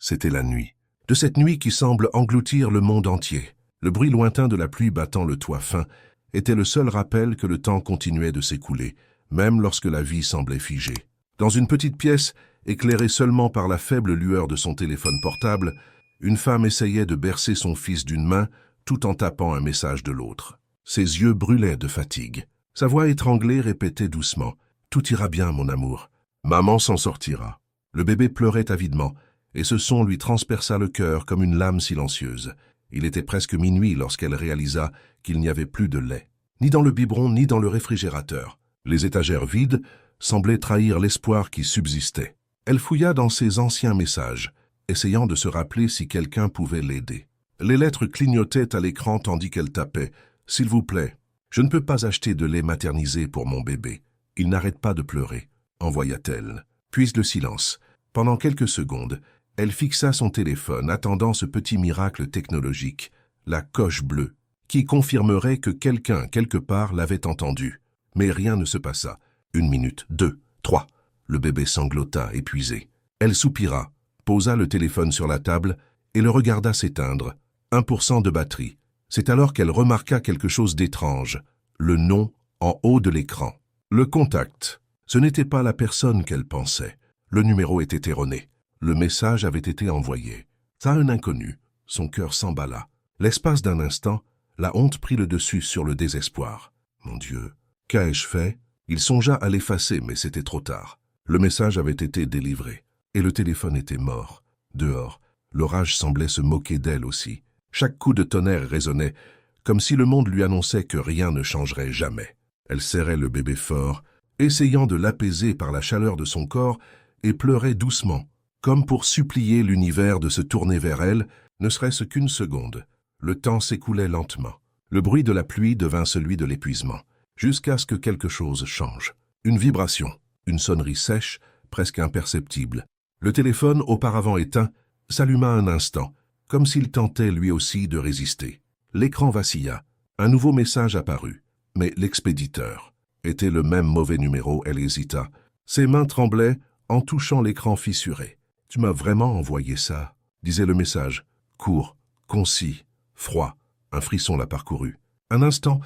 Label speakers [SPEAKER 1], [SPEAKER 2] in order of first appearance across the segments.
[SPEAKER 1] C'était la nuit. De cette nuit qui semble engloutir le monde entier. Le bruit lointain de la pluie battant le toit fin était le seul rappel que le temps continuait de s'écouler, même lorsque la vie semblait figée. Dans une petite pièce, éclairée seulement par la faible lueur de son téléphone portable, une femme essayait de bercer son fils d'une main tout en tapant un message de l'autre. Ses yeux brûlaient de fatigue. Sa voix étranglée répétait doucement « Tout ira bien, mon amour. Maman s'en sortira. » Le bébé pleurait avidement, et ce son lui transperça le cœur comme une lame silencieuse. Il était presque minuit lorsqu'elle réalisa qu'il n'y avait plus de lait, ni dans le biberon ni dans le réfrigérateur. Les étagères vides semblaient trahir l'espoir qui subsistait. Elle fouilla dans ses anciens messages, essayant de se rappeler si quelqu'un pouvait l'aider. Les lettres clignotaient à l'écran tandis qu'elle tapait « S'il vous plaît, je ne peux pas acheter de lait maternisé pour mon bébé. Il n'arrête pas de pleurer », envoya-t-elle. Puis le silence. Pendant quelques secondes, elle fixa son téléphone, attendant ce petit miracle technologique, la coche bleue, qui confirmerait que quelqu'un, quelque part, l'avait entendu. Mais rien ne se passa. 1 minute, 2, 3. Le bébé sanglota, épuisé. Elle soupira, posa le téléphone sur la table et le regarda s'éteindre. 1% de batterie. C'est alors qu'elle remarqua quelque chose d'étrange. Le nom en haut de l'écran. Le contact. Ce n'était pas la personne qu'elle pensait. Le numéro était erroné. Le message avait été envoyé. À un inconnu. Son cœur s'emballa. L'espace d'un instant, la honte prit le dessus sur le désespoir. Mon Dieu, qu'ai-je fait? Il songea à l'effacer, mais c'était trop tard. Le message avait été délivré, et le téléphone était mort. Dehors, l'orage semblait se moquer d'elle aussi. Chaque coup de tonnerre résonnait, comme si le monde lui annonçait que rien ne changerait jamais. Elle serrait le bébé fort, essayant de l'apaiser par la chaleur de son corps, et pleurait doucement, comme pour supplier l'univers de se tourner vers elle, ne serait-ce qu'une seconde. Le temps s'écoulait lentement. Le bruit de la pluie devint celui de l'épuisement, jusqu'à ce que quelque chose change. Une vibration, une sonnerie sèche, presque imperceptible. Le téléphone, auparavant éteint, s'alluma un instant, comme s'il tentait lui aussi de résister. L'écran vacilla. Un nouveau message apparut. Mais l'expéditeur était le même mauvais numéro, elle hésita. Ses mains tremblaient en touchant l'écran fissuré. « Tu m'as vraiment envoyé ça ?» disait le message. Court, concis, froid. Un frisson la parcourut. Un instant,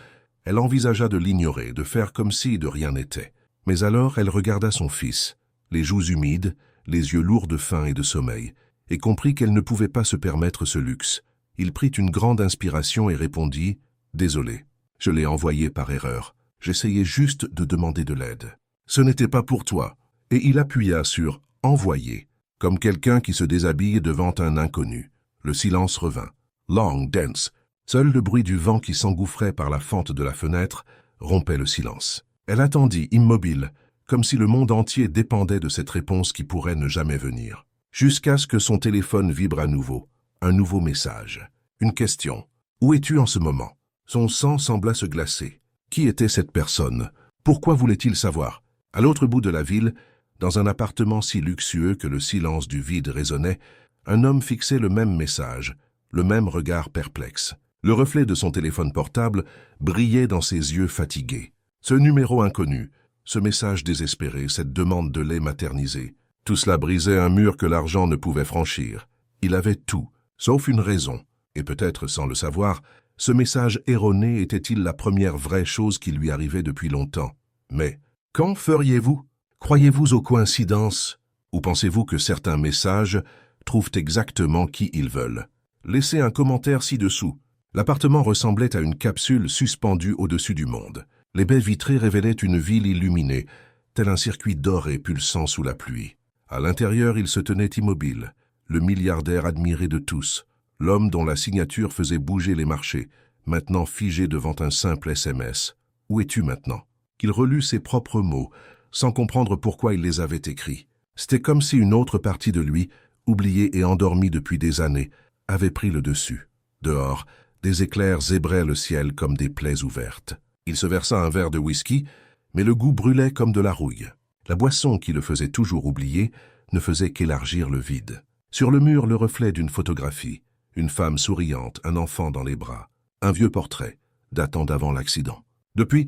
[SPEAKER 1] elle envisagea de l'ignorer, de faire comme si de rien n'était. Mais alors elle regarda son fils, les joues humides, les yeux lourds de faim et de sommeil, et comprit qu'elle ne pouvait pas se permettre ce luxe. Il prit une grande inspiration et répondit « Désolé, je l'ai envoyé par erreur. J'essayais juste de demander de l'aide. Ce n'était pas pour toi. » Et il appuya sur « Envoyer », comme quelqu'un qui se déshabille devant un inconnu. Le silence revint. Long, dense. Seul le bruit du vent qui s'engouffrait par la fente de la fenêtre rompait le silence. Elle attendit, immobile, comme si le monde entier dépendait de cette réponse qui pourrait ne jamais venir. Jusqu'à ce que son téléphone vibre à nouveau. Un nouveau message. Une question. « Où es-tu en ce moment ?» Son sang sembla se glacer. Qui était cette personne? Pourquoi voulait-il savoir? À l'autre bout de la ville, dans un appartement si luxueux que le silence du vide résonnait, un homme fixait le même message, le même regard perplexe. Le reflet de son téléphone portable brillait dans ses yeux fatigués. Ce numéro inconnu, ce message désespéré, cette demande de lait maternisé, tout cela brisait un mur que l'argent ne pouvait franchir. Il avait tout, sauf une raison, et peut-être sans le savoir, ce message erroné était-il la première vraie chose qui lui arrivait depuis longtemps. Mais qu'en feriez-vous? Croyez-vous aux coïncidences? Ou pensez-vous que certains messages trouvent exactement qui ils veulent? Laissez un commentaire ci-dessous. L'appartement ressemblait à une capsule suspendue au-dessus du monde. Les baies vitrées révélaient une ville illuminée, tel un circuit doré pulsant sous la pluie. À l'intérieur, il se tenait immobile, le milliardaire admiré de tous, l'homme dont la signature faisait bouger les marchés, maintenant figé devant un simple SMS. « Où es-tu maintenant ?» Qu'il relut ses propres mots, sans comprendre pourquoi il les avait écrits. C'était comme si une autre partie de lui, oubliée et endormie depuis des années, avait pris le dessus. Dehors, des éclairs zébraient le ciel comme des plaies ouvertes. Il se versa un verre de whisky, mais le goût brûlait comme de la rouille. La boisson qui le faisait toujours oublier ne faisait qu'élargir le vide. Sur le mur, le reflet d'une photographie, une femme souriante, un enfant dans les bras, un vieux portrait, datant d'avant l'accident. Depuis,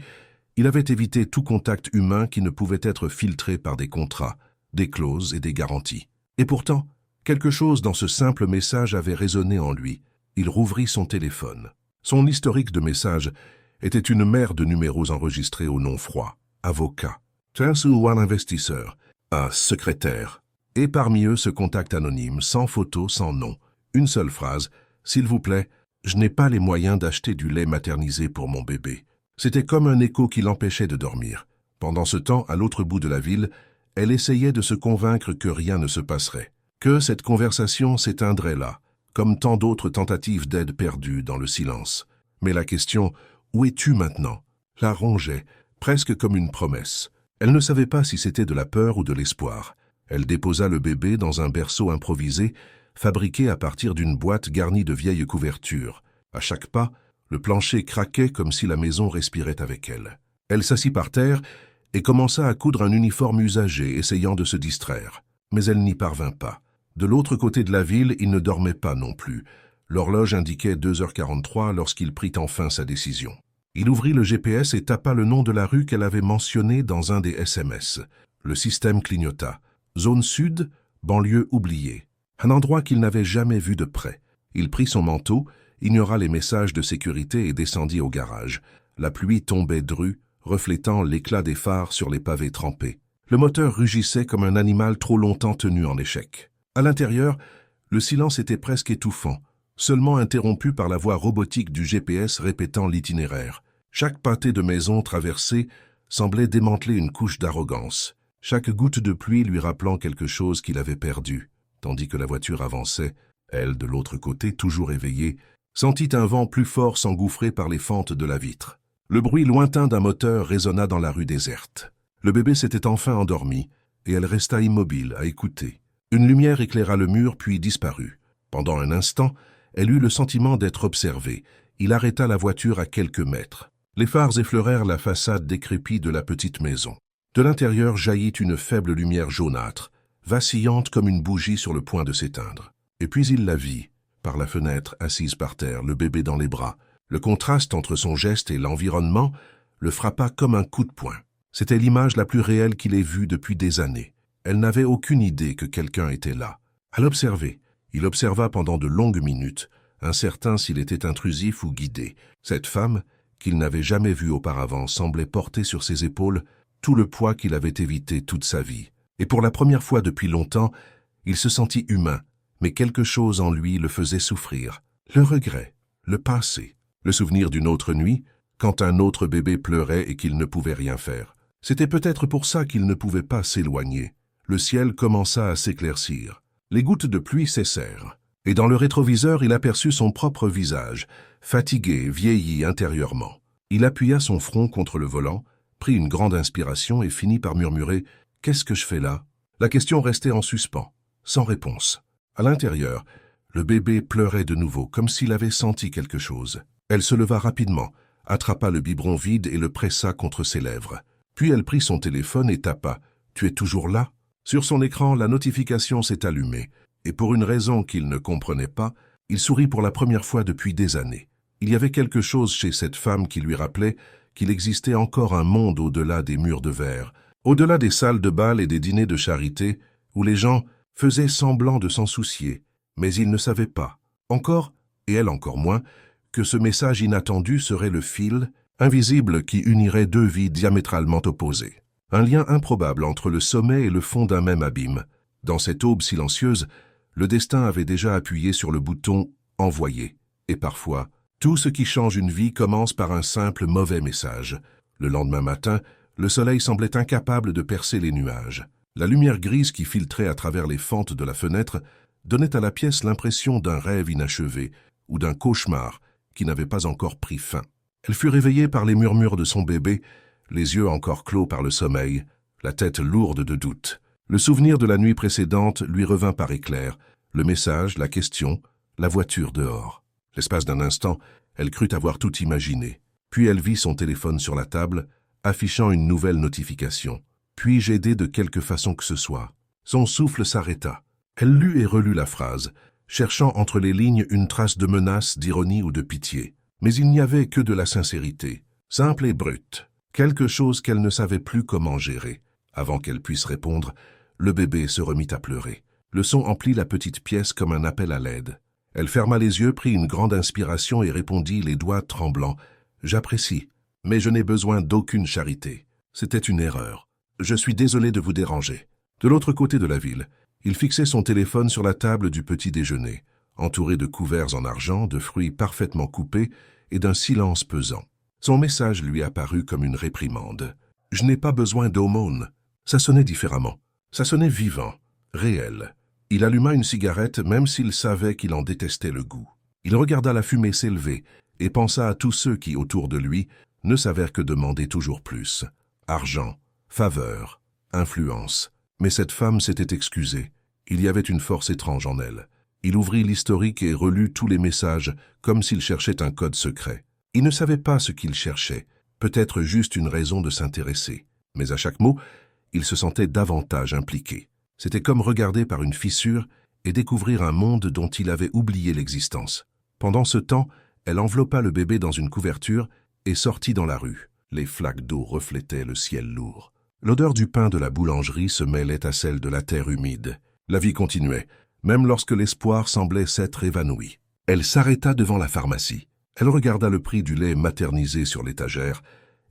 [SPEAKER 1] il avait évité tout contact humain qui ne pouvait être filtré par des contrats, des clauses et des garanties. Et pourtant, Quelque chose dans ce simple message avait résonné en lui. Il rouvrit son téléphone. Son historique de messages était une mer de numéros enregistrés au nom froid. Avocat, One investisseur, un secrétaire. Et parmi eux ce contact anonyme, sans photo, sans nom. Une seule phrase, « S'il vous plaît, je n'ai pas les moyens d'acheter du lait maternisé pour mon bébé. » C'était comme un écho qui l'empêchait de dormir. Pendant ce temps, à l'autre bout de la ville, elle essayait de se convaincre que rien ne se passerait, que cette conversation s'éteindrait là, comme tant d'autres tentatives d'aide perdues dans le silence. Mais la question « Où es-tu maintenant ?» la rongeait, presque comme une promesse. Elle ne savait pas si c'était de la peur ou de l'espoir. Elle déposa le bébé dans un berceau improvisé, fabriqué à partir d'une boîte garnie de vieilles couvertures. À chaque pas, le plancher craquait comme si la maison respirait avec elle. Elle s'assit par terre et commença à coudre un uniforme usagé, essayant de se distraire. Mais elle n'y parvint pas. De l'autre côté de la ville, il ne dormait pas non plus. L'horloge indiquait 2h43 lorsqu'il prit enfin sa décision. Il ouvrit le GPS et tapa le nom de la rue qu'elle avait mentionnée dans un des SMS. Le système clignota. Zone sud, banlieue oubliée. Un endroit qu'il n'avait jamais vu de près. Il prit son manteau, ignora les messages de sécurité et descendit au garage. La pluie tombait drue, reflétant l'éclat des phares sur les pavés trempés. Le moteur rugissait comme un animal trop longtemps tenu en échec. À l'intérieur, le silence était presque étouffant, seulement interrompu par la voix robotique du GPS répétant l'itinéraire. Chaque pâté de maison traversée semblait démanteler une couche d'arrogance, chaque goutte de pluie lui rappelant quelque chose qu'il avait perdu, tandis que la voiture avançait. Elle, de l'autre côté, toujours éveillée, sentit un vent plus fort s'engouffrer par les fentes de la vitre. Le bruit lointain d'un moteur résonna dans la rue déserte. Le bébé s'était enfin endormi, et elle resta immobile à écouter. Une lumière éclaira le mur puis disparut. Pendant un instant, elle eut le sentiment d'être observée. Il arrêta la voiture à quelques mètres. Les phares effleurèrent la façade décrépite de la petite maison. De l'intérieur jaillit une faible lumière jaunâtre, vacillante comme une bougie sur le point de s'éteindre. Et puis il la vit, par la fenêtre, assise par terre, le bébé dans les bras. Le contraste entre son geste et l'environnement le frappa comme un coup de poing. C'était l'image la plus réelle qu'il ait vue depuis des années. Elle n'avait aucune idée que quelqu'un était là. À l'observer, il observa pendant de longues minutes, incertain s'il était intrusif ou guidé. Cette femme, qu'il n'avait jamais vue auparavant, semblait porter sur ses épaules tout le poids qu'il avait évité toute sa vie. Et pour la première fois depuis longtemps, il se sentit humain, mais quelque chose en lui le faisait souffrir. Le regret, le passé, le souvenir d'une autre nuit, quand un autre bébé pleurait et qu'il ne pouvait rien faire. C'était peut-être pour ça qu'il ne pouvait pas s'éloigner. Le ciel commença à s'éclaircir. Les gouttes de pluie cessèrent. Et dans le rétroviseur, il aperçut son propre visage, fatigué, vieilli intérieurement. Il appuya son front contre le volant, prit une grande inspiration et finit par murmurer « Qu'est-ce que je fais là ?» La question restait en suspens, sans réponse. À l'intérieur, le bébé pleurait de nouveau, comme s'il avait senti quelque chose. Elle se leva rapidement, attrapa le biberon vide et le pressa contre ses lèvres. Puis elle prit son téléphone et tapa « Tu es toujours là ?» Sur son écran, la notification s'est allumée, et pour une raison qu'il ne comprenait pas, il sourit pour la première fois depuis des années. Il y avait quelque chose chez cette femme qui lui rappelait qu'il existait encore un monde au-delà des murs de verre, au-delà des salles de bal et des dîners de charité, où les gens faisaient semblant de s'en soucier, mais ils ne savaient pas, encore, et elle encore moins, que ce message inattendu serait le fil, invisible qui unirait deux vies diamétralement opposées. Un lien improbable entre le sommet et le fond d'un même abîme. Dans cette aube silencieuse, le destin avait déjà appuyé sur le bouton « Envoyer ». Et parfois, tout ce qui change une vie commence par un simple mauvais message. Le lendemain matin, le soleil semblait incapable de percer les nuages. La lumière grise qui filtrait à travers les fentes de la fenêtre donnait à la pièce l'impression d'un rêve inachevé ou d'un cauchemar qui n'avait pas encore pris fin. Elle fut réveillée par les murmures de son bébé, les yeux encore clos par le sommeil, la tête lourde de doute. Le souvenir de la nuit précédente lui revint par éclairs, le message, la question, la voiture dehors. L'espace d'un instant, elle crut avoir tout imaginé. Puis elle vit son téléphone sur la table, affichant une nouvelle notification. Puis-je aider de quelque façon que ce soit? Son souffle s'arrêta. Elle lut et relut la phrase, cherchant entre les lignes une trace de menace, d'ironie ou de pitié. Mais il n'y avait que de la sincérité, simple et brute. Quelque chose qu'elle ne savait plus comment gérer. Avant qu'elle puisse répondre, le bébé se remit à pleurer. Le son emplit la petite pièce comme un appel à l'aide. Elle ferma les yeux, prit une grande inspiration et répondit, les doigts tremblants. « J'apprécie, mais je n'ai besoin d'aucune charité. C'était une erreur. Je suis désolé de vous déranger. » De l'autre côté de la ville, il fixait son téléphone sur la table du petit déjeuner, entouré de couverts en argent, de fruits parfaitement coupés et d'un silence pesant. Son message lui apparut comme une réprimande. « Je n'ai pas besoin d'aumône. » Ça sonnait différemment. Ça sonnait vivant, réel. Il alluma une cigarette même s'il savait qu'il en détestait le goût. Il regarda la fumée s'élever et pensa à tous ceux qui, autour de lui, ne savaient que demander toujours plus. Argent, faveur, influence. Mais cette femme s'était excusée. Il y avait une force étrange en elle. Il ouvrit l'historique et relut tous les messages comme s'il cherchait un code secret. Il ne savait pas ce qu'il cherchait, peut-être juste une raison de s'intéresser. Mais à chaque mot, il se sentait davantage impliqué. C'était comme regarder par une fissure et découvrir un monde dont il avait oublié l'existence. Pendant ce temps, elle enveloppa le bébé dans une couverture et sortit dans la rue. Les flaques d'eau reflétaient le ciel lourd. L'odeur du pain de la boulangerie se mêlait à celle de la terre humide. La vie continuait, même lorsque l'espoir semblait s'être évanoui. Elle s'arrêta devant la pharmacie. Elle regarda le prix du lait maternisé sur l'étagère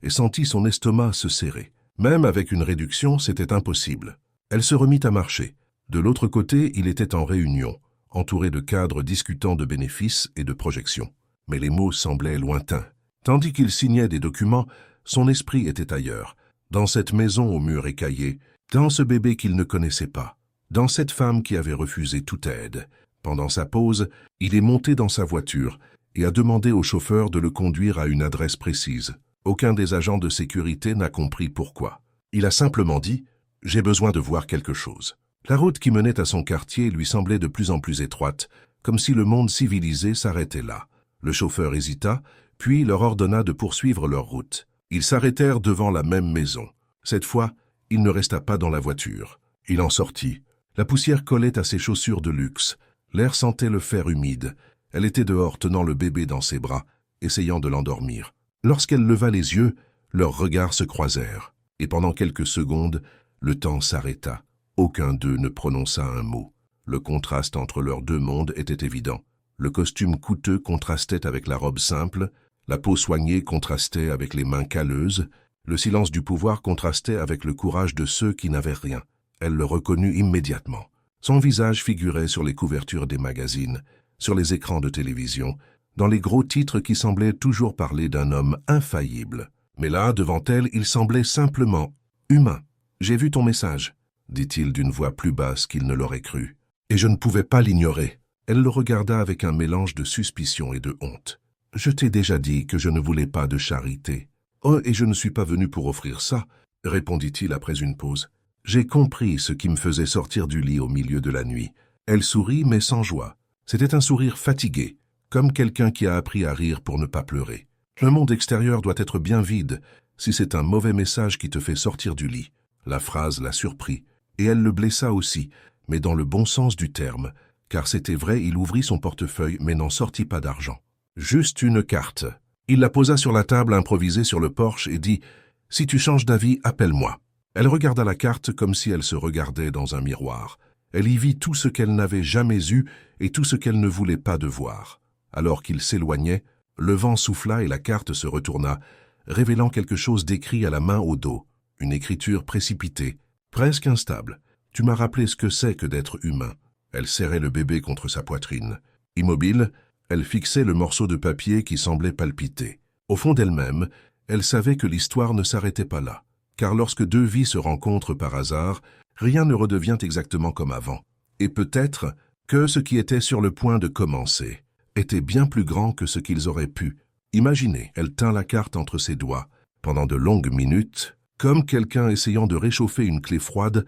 [SPEAKER 1] et sentit son estomac se serrer. Même avec une réduction, c'était impossible. Elle se remit à marcher. De l'autre côté, il était en réunion, entouré de cadres discutant de bénéfices et de projections. Mais les mots semblaient lointains. Tandis qu'il signait des documents, son esprit était ailleurs, dans cette maison aux murs écaillés, dans ce bébé qu'il ne connaissait pas, dans cette femme qui avait refusé toute aide. Pendant sa pause, il est monté dans sa voiture et a demandé au chauffeur de le conduire à une adresse précise. Aucun des agents de sécurité n'a compris pourquoi. Il a simplement dit « J'ai besoin de voir quelque chose ». La route qui menait à son quartier lui semblait de plus en plus étroite, comme si le monde civilisé s'arrêtait là. Le chauffeur hésita, puis leur ordonna de poursuivre leur route. Ils s'arrêtèrent devant la même maison. Cette fois, il ne resta pas dans la voiture. Il en sortit. La poussière collait à ses chaussures de luxe. L'air sentait le fer humide. Elle était dehors tenant le bébé dans ses bras, essayant de l'endormir. Lorsqu'elle leva les yeux, leurs regards se croisèrent. Et pendant quelques secondes, le temps s'arrêta. Aucun d'eux ne prononça un mot. Le contraste entre leurs deux mondes était évident. Le costume coûteux contrastait avec la robe simple, la peau soignée contrastait avec les mains calleuses, le silence du pouvoir contrastait avec le courage de ceux qui n'avaient rien. Elle le reconnut immédiatement. Son visage figurait sur les couvertures des magazines, sur les écrans de télévision, dans les gros titres qui semblaient toujours parler d'un homme infaillible. Mais là, devant elle, il semblait simplement humain. « J'ai vu ton message », dit-il d'une voix plus basse qu'il ne l'aurait cru. « Et je ne pouvais pas l'ignorer. » Elle le regarda avec un mélange de suspicion et de honte. « Je t'ai déjà dit que je ne voulais pas de charité. »« Oh, et je ne suis pas venu pour offrir ça, » répondit-il après une pause. « J'ai compris ce qui me faisait sortir du lit au milieu de la nuit. » Elle sourit, mais sans joie. C'était un sourire fatigué, comme quelqu'un qui a appris à rire pour ne pas pleurer. Le monde extérieur doit être bien vide si c'est un mauvais message qui te fait sortir du lit. La phrase la surprit, et elle le blessa aussi, mais dans le bon sens du terme, car c'était vrai, il ouvrit son portefeuille mais n'en sortit pas d'argent. Juste une carte. Il la posa sur la table improvisée sur le porche et dit « Si tu changes d'avis, appelle-moi ». Elle regarda la carte comme si elle se regardait dans un miroir. Elle y vit tout ce qu'elle n'avait jamais eu et tout ce qu'elle ne voulait pas de voir. Alors qu'il s'éloignait, le vent souffla et la carte se retourna, révélant quelque chose d'écrit à la main au dos. Une écriture précipitée, presque instable. « Tu m'as rappelé ce que c'est que d'être humain. » Elle serrait le bébé contre sa poitrine. Immobile, elle fixait le morceau de papier qui semblait palpiter. Au fond d'elle-même, elle savait que l'histoire ne s'arrêtait pas là. Car lorsque deux vies se rencontrent par hasard, rien ne redevient exactement comme avant. Et peut-être que ce qui était sur le point de commencer était bien plus grand que ce qu'ils auraient pu. Imaginez, elle tint la carte entre ses doigts. Pendant de longues minutes, comme quelqu'un essayant de réchauffer une clé froide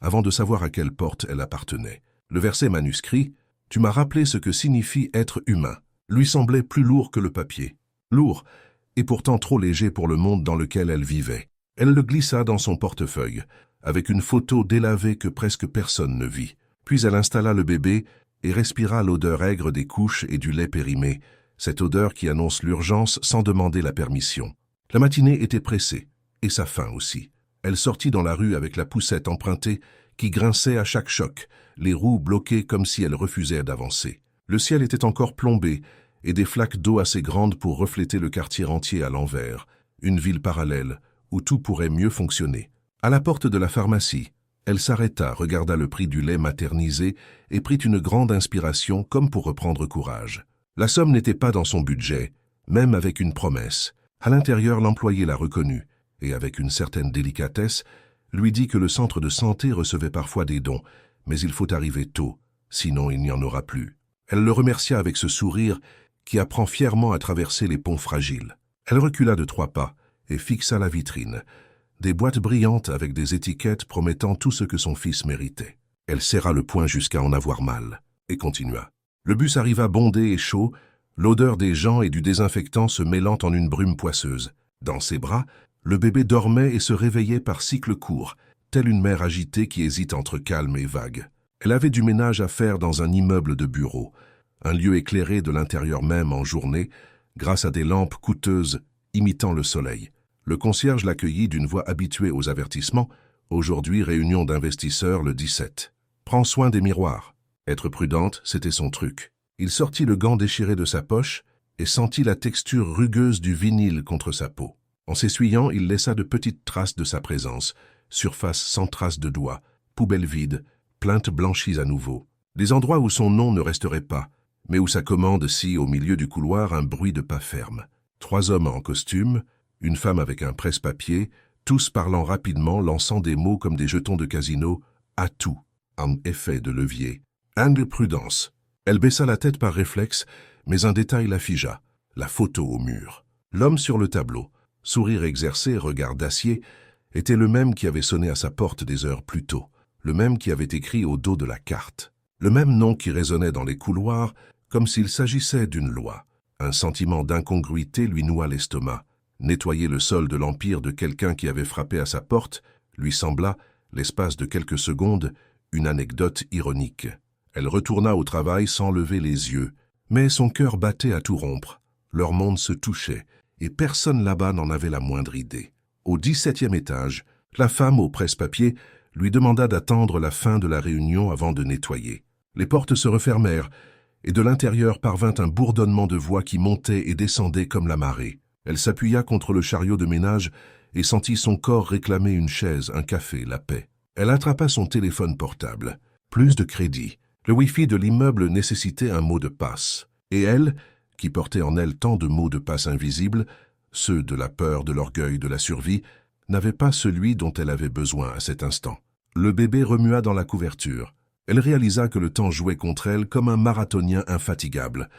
[SPEAKER 1] avant de savoir à quelle porte elle appartenait. Le verset manuscrit « Tu m'as rappelé ce que signifie être humain » lui semblait plus lourd que le papier. Lourd, et pourtant trop léger pour le monde dans lequel elle vivait. Elle le glissa dans son portefeuille, avec une photo délavée que presque personne ne vit. Puis elle installa le bébé et respira l'odeur aigre des couches et du lait périmé, cette odeur qui annonce l'urgence sans demander la permission. La matinée était pressée, et sa faim aussi. Elle sortit dans la rue avec la poussette empruntée qui grinçait à chaque choc, les roues bloquées comme si elles refusaient d'avancer. Le ciel était encore plombé, et des flaques d'eau assez grandes pour refléter le quartier entier à l'envers, une ville parallèle, où tout pourrait mieux fonctionner. À la porte de la pharmacie, elle s'arrêta, regarda le prix du lait maternisé et prit une grande inspiration comme pour reprendre courage. La somme n'était pas dans son budget, même avec une promesse. À l'intérieur, l'employé la reconnut, et avec une certaine délicatesse, lui dit que le centre de santé recevait parfois des dons, mais il faut arriver tôt, sinon il n'y en aura plus. Elle le remercia avec ce sourire qui apprend fièrement à traverser les ponts fragiles. Elle recula de 3 pas et fixa la vitrine. Des boîtes brillantes avec des étiquettes promettant tout ce que son fils méritait. Elle serra le poing jusqu'à en avoir mal, et continua. Le bus arriva bondé et chaud, l'odeur des gens et du désinfectant se mêlant en une brume poisseuse. Dans ses bras, le bébé dormait et se réveillait par cycles courts, telle une mère agitée qui hésite entre calme et vague. Elle avait du ménage à faire dans un immeuble de bureaux, un lieu éclairé de l'intérieur même en journée, grâce à des lampes coûteuses imitant le soleil. Le concierge l'accueillit d'une voix habituée aux avertissements. Aujourd'hui, réunion d'investisseurs le 17. Prends soin des miroirs. Être prudente, c'était son truc. Il sortit le gant déchiré de sa poche et sentit la texture rugueuse du vinyle contre sa peau. En s'essuyant, il laissa de petites traces de sa présence, surface sans trace de doigts, poubelle vide, plainte blanchie à nouveau. Des endroits où son nom ne resterait pas, mais où sa commande si, au milieu du couloir, un bruit de pas ferme. 3 hommes en costume, une femme avec un presse-papier, tous parlant rapidement, lançant des mots comme des jetons de casino, à tout, en effet de levier. Anne de prudence. Elle baissa la tête par réflexe, mais un détail la figea, la photo au mur. L'homme sur le tableau, sourire exercé, regard d'acier, était le même qui avait sonné à sa porte des heures plus tôt, le même qui avait écrit au dos de la carte, le même nom qui résonnait dans les couloirs comme s'il s'agissait d'une loi. Un sentiment d'incongruité lui noua l'estomac. Nettoyer le sol de l'empire de quelqu'un qui avait frappé à sa porte lui sembla, l'espace de quelques secondes, une anecdote ironique. Elle retourna au travail sans lever les yeux, mais son cœur battait à tout rompre. Leur monde se touchait, et personne là-bas n'en avait la moindre idée. Au 17e étage, la femme au presse-papier lui demanda d'attendre la fin de la réunion avant de nettoyer. Les portes se refermèrent, et de l'intérieur parvint un bourdonnement de voix qui montait et descendait comme la marée. Elle s'appuya contre le chariot de ménage et sentit son corps réclamer une chaise, un café, la paix. Elle attrapa son téléphone portable. Plus de crédit. Le Wi-Fi de l'immeuble nécessitait un mot de passe. Et elle, qui portait en elle tant de mots de passe invisibles, ceux de la peur, de l'orgueil, de la survie, n'avait pas celui dont elle avait besoin à cet instant. Le bébé remua dans la couverture. Elle réalisa que le temps jouait contre elle comme un marathonien infatigable.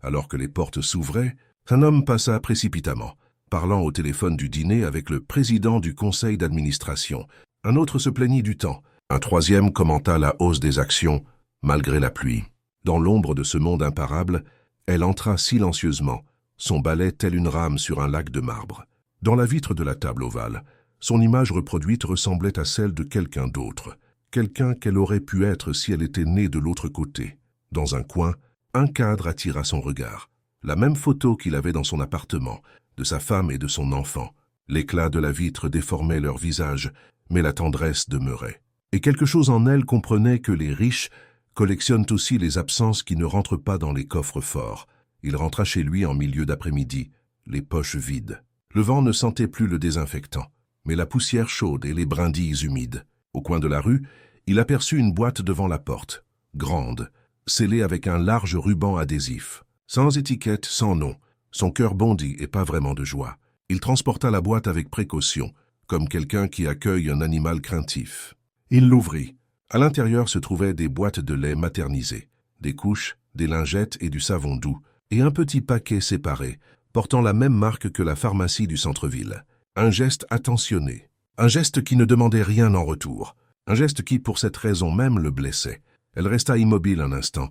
[SPEAKER 1] Alors que les portes s'ouvraient, un homme passa précipitamment, parlant au téléphone du dîner avec le président du conseil d'administration. Un autre se plaignit du temps. Un 3e commenta la hausse des actions, malgré la pluie. Dans l'ombre de ce monde imparable, elle entra silencieusement, son balai tel une rame sur un lac de marbre. Dans la vitre de la table ovale, son image reproduite ressemblait à celle de quelqu'un d'autre, quelqu'un qu'elle aurait pu être si elle était née de l'autre côté. Dans un coin, un cadre attira son regard. La même photo qu'il avait dans son appartement, de sa femme et de son enfant. L'éclat de la vitre déformait leur visage, mais la tendresse demeurait. Et quelque chose en elle comprenait que les riches collectionnent aussi les absences qui ne rentrent pas dans les coffres forts. Il rentra chez lui en milieu d'après-midi, les poches vides. Le vent ne sentait plus le désinfectant, mais la poussière chaude et les brindilles humides. Au coin de la rue, il aperçut une boîte devant la porte, grande, scellée avec un large ruban adhésif. Sans étiquette, sans nom, son cœur bondit et pas vraiment de joie. Il transporta la boîte avec précaution, comme quelqu'un qui accueille un animal craintif. Il l'ouvrit. À l'intérieur se trouvaient des boîtes de lait maternisé, des couches, des lingettes et du savon doux, et un petit paquet séparé, portant la même marque que la pharmacie du centre-ville. Un geste attentionné, un geste qui ne demandait rien en retour, un geste qui, pour cette raison même, le blessait. Elle resta immobile un instant,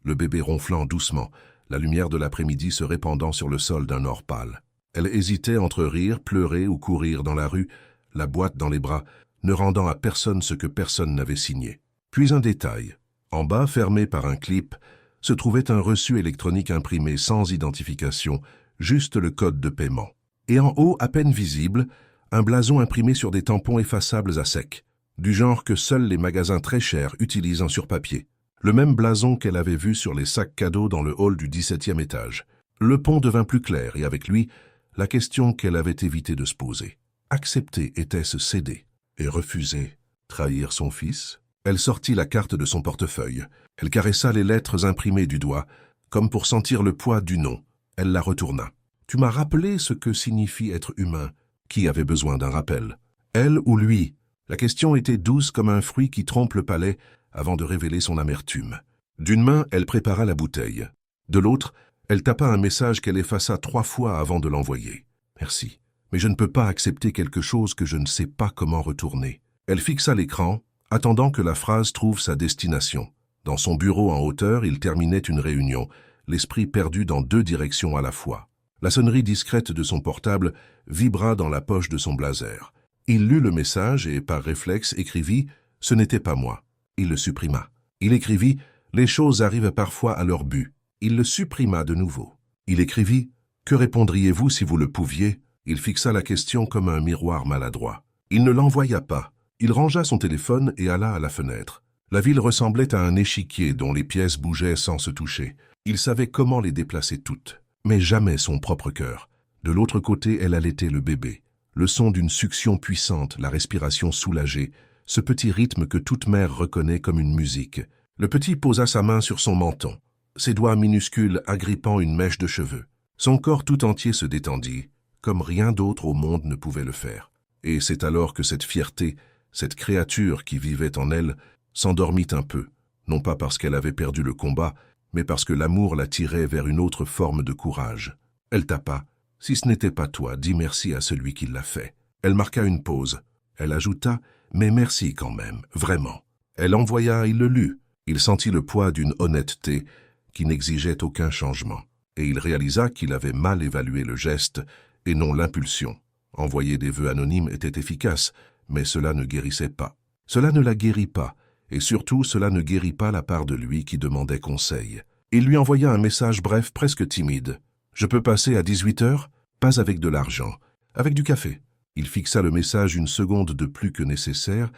[SPEAKER 1] le bébé ronflant doucement, la lumière de l'après-midi se répandant sur le sol d'un or pâle. Elle hésitait entre rire, pleurer ou courir dans la rue, la boîte dans les bras, ne rendant à personne ce que personne n'avait signé. Puis un détail. En bas, fermé par un clip, se trouvait un reçu électronique imprimé sans identification, juste le code de paiement. Et en haut, à peine visible, un blason imprimé sur des tampons effaçables à sec. du genre que seuls les magasins très chers utilisent en surpapier. Le même blason qu'elle avait vu sur les sacs cadeaux dans le hall du 17e étage. Le pont devint plus clair et avec lui, la question qu'elle avait évité de se poser. Accepter était-ce céder et refuser, trahir son fils? Elle sortit la carte de son portefeuille. Elle caressa les lettres imprimées du doigt, comme pour sentir le poids du nom. Elle la retourna. « Tu m'as rappelé ce que signifie être humain. Qui avait besoin d'un rappel? Elle ou lui ?» La question était douce comme un fruit qui trompe le palais avant de révéler son amertume. D'une main, elle prépara la bouteille. De l'autre, elle tapa un message qu'elle effaça 3 fois avant de l'envoyer. « Merci, mais je ne peux pas accepter quelque chose que je ne sais pas comment retourner. » Elle fixa l'écran, attendant que la phrase trouve sa destination. Dans son bureau en hauteur, il terminait une réunion, l'esprit perdu dans 2 directions à la fois. La sonnerie discrète de son portable vibra dans la poche de son blazer. Il lut le message et, par réflexe, écrivit « Ce n'était pas moi ». Il le supprima. Il écrivit « Les choses arrivent parfois à leur but ». Il le supprima de nouveau. Il écrivit « Que répondriez-vous si vous le pouviez ?» Il fixa la question comme un miroir maladroit. Il ne l'envoya pas. Il rangea son téléphone et alla à la fenêtre. La ville ressemblait à un échiquier dont les pièces bougeaient sans se toucher. Il savait comment les déplacer toutes, mais jamais son propre cœur. De l'autre côté, elle allaitait le bébé. Le son d'une succion puissante, la respiration soulagée, ce petit rythme que toute mère reconnaît comme une musique. Le petit posa sa main sur son menton, ses doigts minuscules agrippant une mèche de cheveux. Son corps tout entier se détendit, comme rien d'autre au monde ne pouvait le faire. Et c'est alors que cette fierté, cette créature qui vivait en elle, s'endormit un peu, non pas parce qu'elle avait perdu le combat, mais parce que l'amour la tirait vers une autre forme de courage. Elle tapa. « Si ce n'était pas toi, dis merci à celui qui l'a fait. » Elle marqua une pause. Elle ajouta « Mais merci quand même, vraiment. » Elle envoya, il le lut. Il sentit le poids d'une honnêteté qui n'exigeait aucun changement. Et il réalisa qu'il avait mal évalué le geste et non l'impulsion. Envoyer des vœux anonymes était efficace, mais cela ne guérissait pas. Cela ne la guérit pas, et surtout cela ne guérit pas la part de lui qui demandait conseil. Il lui envoya un message bref, presque timide. « Je peux passer à 18 heures? Pas avec de l'argent, avec du café. » Il fixa le message une seconde de plus que nécessaire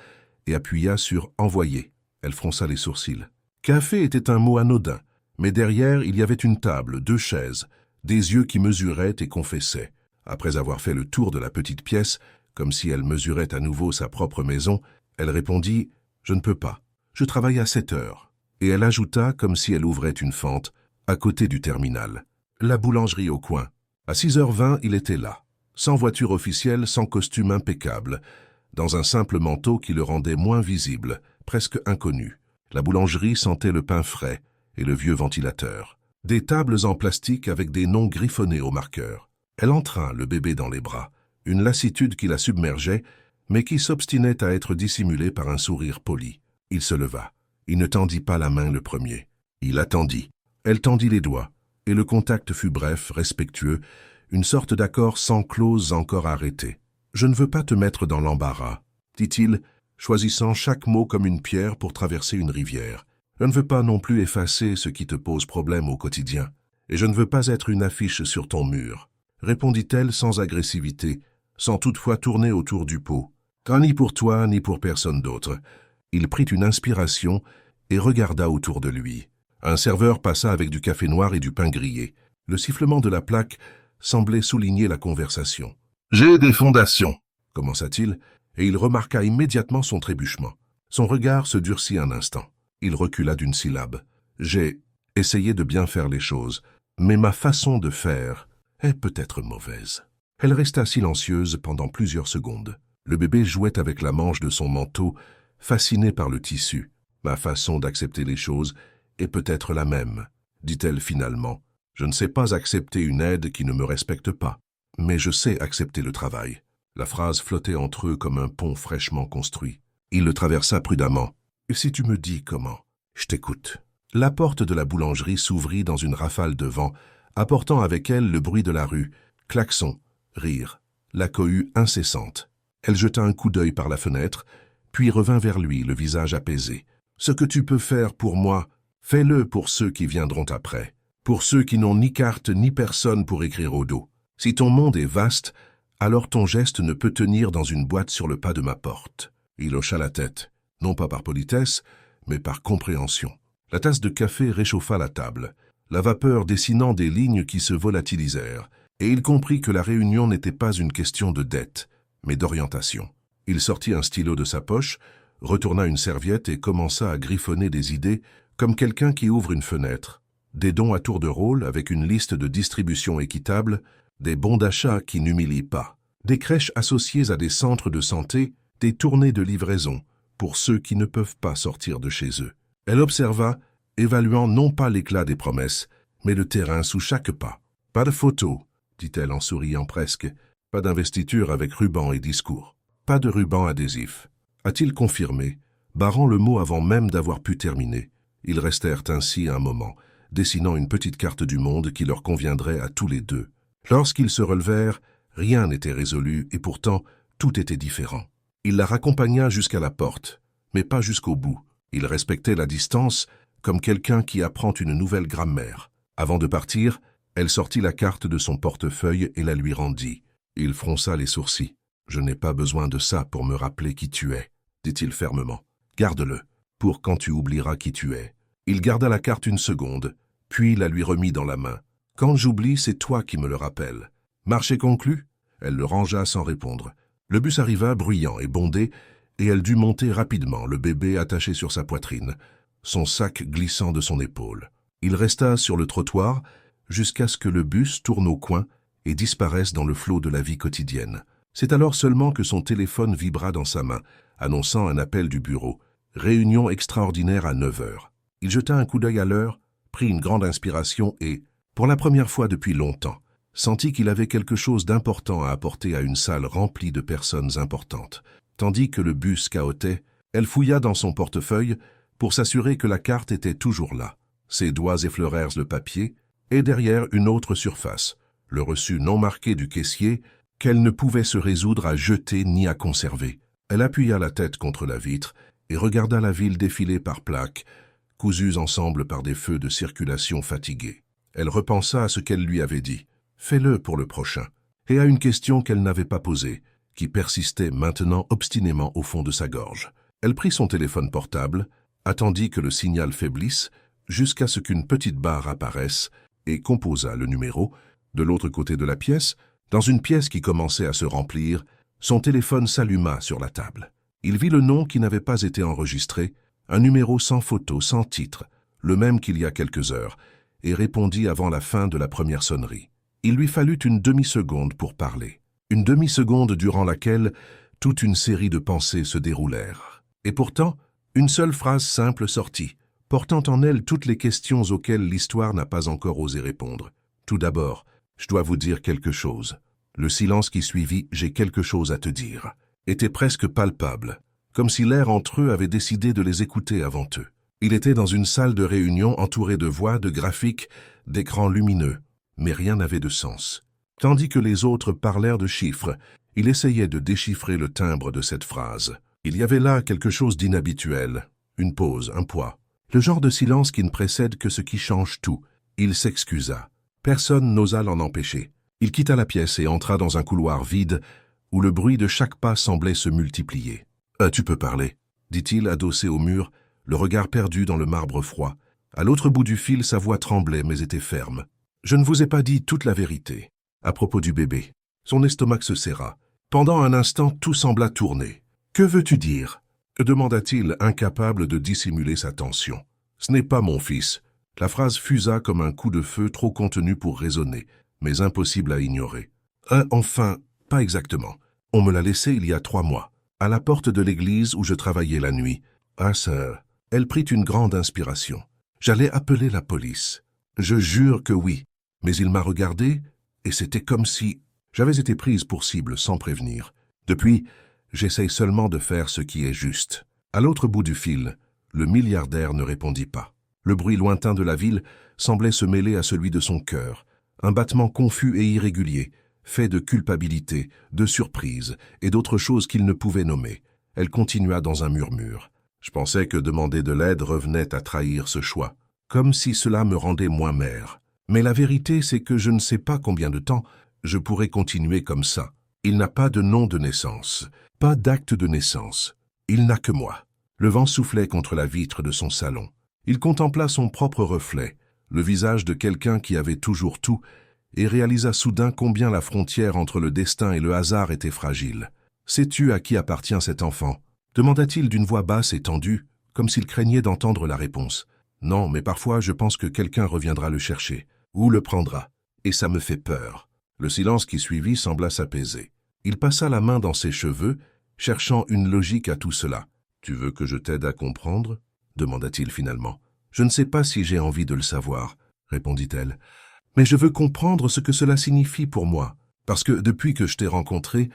[SPEAKER 1] et appuya sur « Envoyer ». Elle fronça les sourcils. Café était un mot anodin, mais derrière il y avait une table, 2 chaises, des yeux qui mesuraient et confessaient. Après avoir fait le tour de la petite pièce, comme si elle mesurait à nouveau sa propre maison, elle répondit « Je ne peux pas, je travaille à 7 heures ». Et elle ajouta, comme si elle ouvrait une fente, à côté du terminal. La boulangerie au coin. À 6h20, il était là, sans voiture officielle, sans costume impeccable, dans un simple manteau qui le rendait moins visible, presque inconnu. La boulangerie sentait le pain frais et le vieux ventilateur. Des tables en plastique avec des noms griffonnés au marqueur. Elle entra, le bébé dans les bras, une lassitude qui la submergeait, mais qui s'obstinait à être dissimulée par un sourire poli. Il se leva. Il ne tendit pas la main le premier. Il attendit. Elle tendit les doigts, et le contact fut bref, respectueux, une sorte d'accord sans clause encore arrêtée. « Je ne veux pas te mettre dans l'embarras, » dit-il, choisissant chaque mot comme une pierre pour traverser une rivière. « Je ne veux pas non plus effacer ce qui te pose problème au quotidien, et je ne veux pas être une affiche sur ton mur. » Répondit-elle sans agressivité, sans toutefois tourner autour du pot. « Ni pour toi, ni pour personne d'autre. » Il prit une inspiration et regarda autour de lui. Un serveur passa avec du café noir et du pain grillé. Le sifflement de la plaque semblait souligner la conversation. « J'ai des fondations, » commença-t-il, et il remarqua immédiatement son trébuchement. Son regard se durcit un instant. Il recula d'une syllabe. « J'ai essayé de bien faire les choses, mais ma façon de faire est peut-être mauvaise. » Elle resta silencieuse pendant plusieurs secondes. Le bébé jouait avec la manche de son manteau, fasciné par le tissu. « Ma façon d'accepter les choses est peut-être la même, » dit-elle finalement. « Je ne sais pas accepter une aide qui ne me respecte pas, mais je sais accepter le travail. » La phrase flottait entre eux comme un pont fraîchement construit. Il le traversa prudemment. « Et si tu me dis comment? Je t'écoute. » La porte de la boulangerie s'ouvrit dans une rafale de vent, apportant avec elle le bruit de la rue, klaxons, rires, la cohue incessante. Elle jeta un coup d'œil par la fenêtre, puis revint vers lui, le visage apaisé. « Ce que tu peux faire pour moi, fais-le pour ceux qui viendront après, pour ceux qui n'ont ni carte ni personne pour écrire au dos. Si ton monde est vaste, alors ton geste ne peut tenir dans une boîte sur le pas de ma porte. Il hocha la tête, non pas par politesse, mais par compréhension. La tasse de café réchauffa la table, la vapeur dessinant des lignes qui se volatilisèrent, et il comprit que la réunion n'était pas une question de dette, mais d'orientation. Il sortit un stylo de sa poche, retourna une serviette et commença à griffonner des idées comme quelqu'un qui ouvre une fenêtre. Des dons à tour de rôle avec une liste de distribution équitable, des bons d'achat qui n'humilient pas, des crèches associées à des centres de santé, des tournées de livraison pour ceux qui ne peuvent pas sortir de chez eux. Elle observa, évaluant non pas l'éclat des promesses, mais le terrain sous chaque pas. « Pas de photo, dit-elle en souriant presque, pas d'investiture avec ruban et discours, pas de ruban adhésif. » A-t-il confirmé, barrant le mot avant même d'avoir pu terminer. Ils restèrent ainsi un moment, dessinant une petite carte du monde qui leur conviendrait à tous les deux. Lorsqu'ils se relevèrent, rien n'était résolu et pourtant tout était différent. Il la raccompagna jusqu'à la porte, mais pas jusqu'au bout. Il respectait la distance comme quelqu'un qui apprend une nouvelle grammaire. Avant de partir, elle sortit la carte de son portefeuille et la lui rendit. Il fronça les sourcils. « Je n'ai pas besoin de ça pour me rappeler qui tu es, » dit-il fermement. « Garde-le, pour quand tu oublieras qui tu es. » Il garda la carte une seconde, puis la lui remit dans la main. « Quand j'oublie, c'est toi qui me le rappelles. » Marché conclu? Elle le rangea sans répondre. Le bus arriva bruyant et bondé, et elle dut monter rapidement, le bébé attaché sur sa poitrine, son sac glissant de son épaule. Il resta sur le trottoir jusqu'à ce que le bus tourne au coin et disparaisse dans le flot de la vie quotidienne. C'est alors seulement que son téléphone vibra dans sa main, annonçant un appel du bureau. Réunion extraordinaire à 9 heures. Il jeta un coup d'œil à l'heure, prit une grande inspiration et, pour la première fois depuis longtemps, sentit qu'il avait quelque chose d'important à apporter à une salle remplie de personnes importantes. Tandis que le bus cahotait, elle fouilla dans son portefeuille pour s'assurer que la carte était toujours là. Ses doigts effleurèrent le papier, et derrière une autre surface, le reçu non marqué du caissier, qu'elle ne pouvait se résoudre à jeter ni à conserver. Elle appuya la tête contre la vitre et regarda la ville défiler par plaques, cousues ensemble par des feux de circulation fatigués. Elle repensa à ce qu'elle lui avait dit. Fais-le pour le prochain. Et à une question qu'elle n'avait pas posée, qui persistait maintenant obstinément au fond de sa gorge. Elle prit son téléphone portable, attendit que le signal faiblisse, jusqu'à ce qu'une petite barre apparaisse, et composa le numéro. De l'autre côté de la pièce, dans une pièce qui commençait à se remplir, son téléphone s'alluma sur la table. Il vit le nom qui n'avait pas été enregistré, un numéro sans photo, sans titre, le même qu'il y a quelques heures, et répondit avant la fin de la première sonnerie. Il lui fallut une demi-seconde pour parler. Une demi-seconde durant laquelle toute une série de pensées se déroulèrent. Et pourtant, une seule phrase simple sortit, portant en elle toutes les questions auxquelles l'histoire n'a pas encore osé répondre. Tout d'abord, je dois vous dire quelque chose. Le silence qui suivit « j'ai quelque chose à te dire » était presque palpable, comme si l'air entre eux avait décidé de les écouter avant eux. Il était dans une salle de réunion entourée de voix, de graphiques, d'écrans lumineux, mais rien n'avait de sens. Tandis que les autres parlèrent de chiffres, il essayait de déchiffrer le timbre de cette phrase. Il y avait là quelque chose d'inhabituel, une pause, un poids. Le genre de silence qui ne précède que ce qui change tout. Il s'excusa. Personne n'osa l'en empêcher. Il quitta la pièce et entra dans un couloir vide où le bruit de chaque pas semblait se multiplier. « Tu peux parler », dit-il adossé au mur, le regard perdu dans le marbre froid. À l'autre bout du fil, sa voix tremblait mais était ferme. « Je ne vous ai pas dit toute la vérité. À propos du bébé. » Son estomac se serra. Pendant un instant, tout sembla tourner. « Que veux-tu dire ?» demanda-t-il, incapable de dissimuler sa tension. « Ce n'est pas mon fils. » La phrase fusa comme un coup de feu trop contenu pour raisonner, mais impossible à ignorer. « Enfin, pas exactement. On me l'a laissé il y a 3 mois, à la porte de l'église où je travaillais la nuit. Ah, ça... » Elle prit une grande inspiration. « J'allais appeler la police. Je jure que oui. Mais il m'a regardé, et c'était comme si... J'avais été prise pour cible sans prévenir. Depuis, j'essaye seulement de faire ce qui est juste. » À l'autre bout du fil, le milliardaire ne répondit pas. Le bruit lointain de la ville semblait se mêler à celui de son cœur, un battement confus et irrégulier, fait de culpabilité, de surprise et d'autres choses qu'il ne pouvait nommer. Elle continua dans un murmure. « Je pensais que demander de l'aide revenait à trahir ce choix, comme si cela me rendait moins mère. Mais la vérité, c'est que je ne sais pas combien de temps je pourrais continuer comme ça. Il n'a pas de nom de naissance, pas d'acte de naissance. Il n'a que moi. Le vent soufflait contre la vitre de son salon. Il contempla son propre reflet, le visage de quelqu'un qui avait toujours tout, et réalisa soudain combien la frontière entre le destin et le hasard était fragile. « Sais-tu à qui appartient cet enfant » demanda-t-il d'une voix basse et tendue, comme s'il craignait d'entendre la réponse. « Non, mais parfois je pense que quelqu'un reviendra le chercher, ou le prendra, et ça me fait peur. » Le silence qui suivit sembla s'apaiser. Il passa la main dans ses cheveux, cherchant une logique à tout cela. « Tu veux que je t'aide à comprendre » demanda-t-il finalement. « Je ne sais pas si j'ai envie de le savoir, » répondit-elle. « Mais je veux comprendre ce que cela signifie pour moi, parce que depuis que je t'ai rencontré,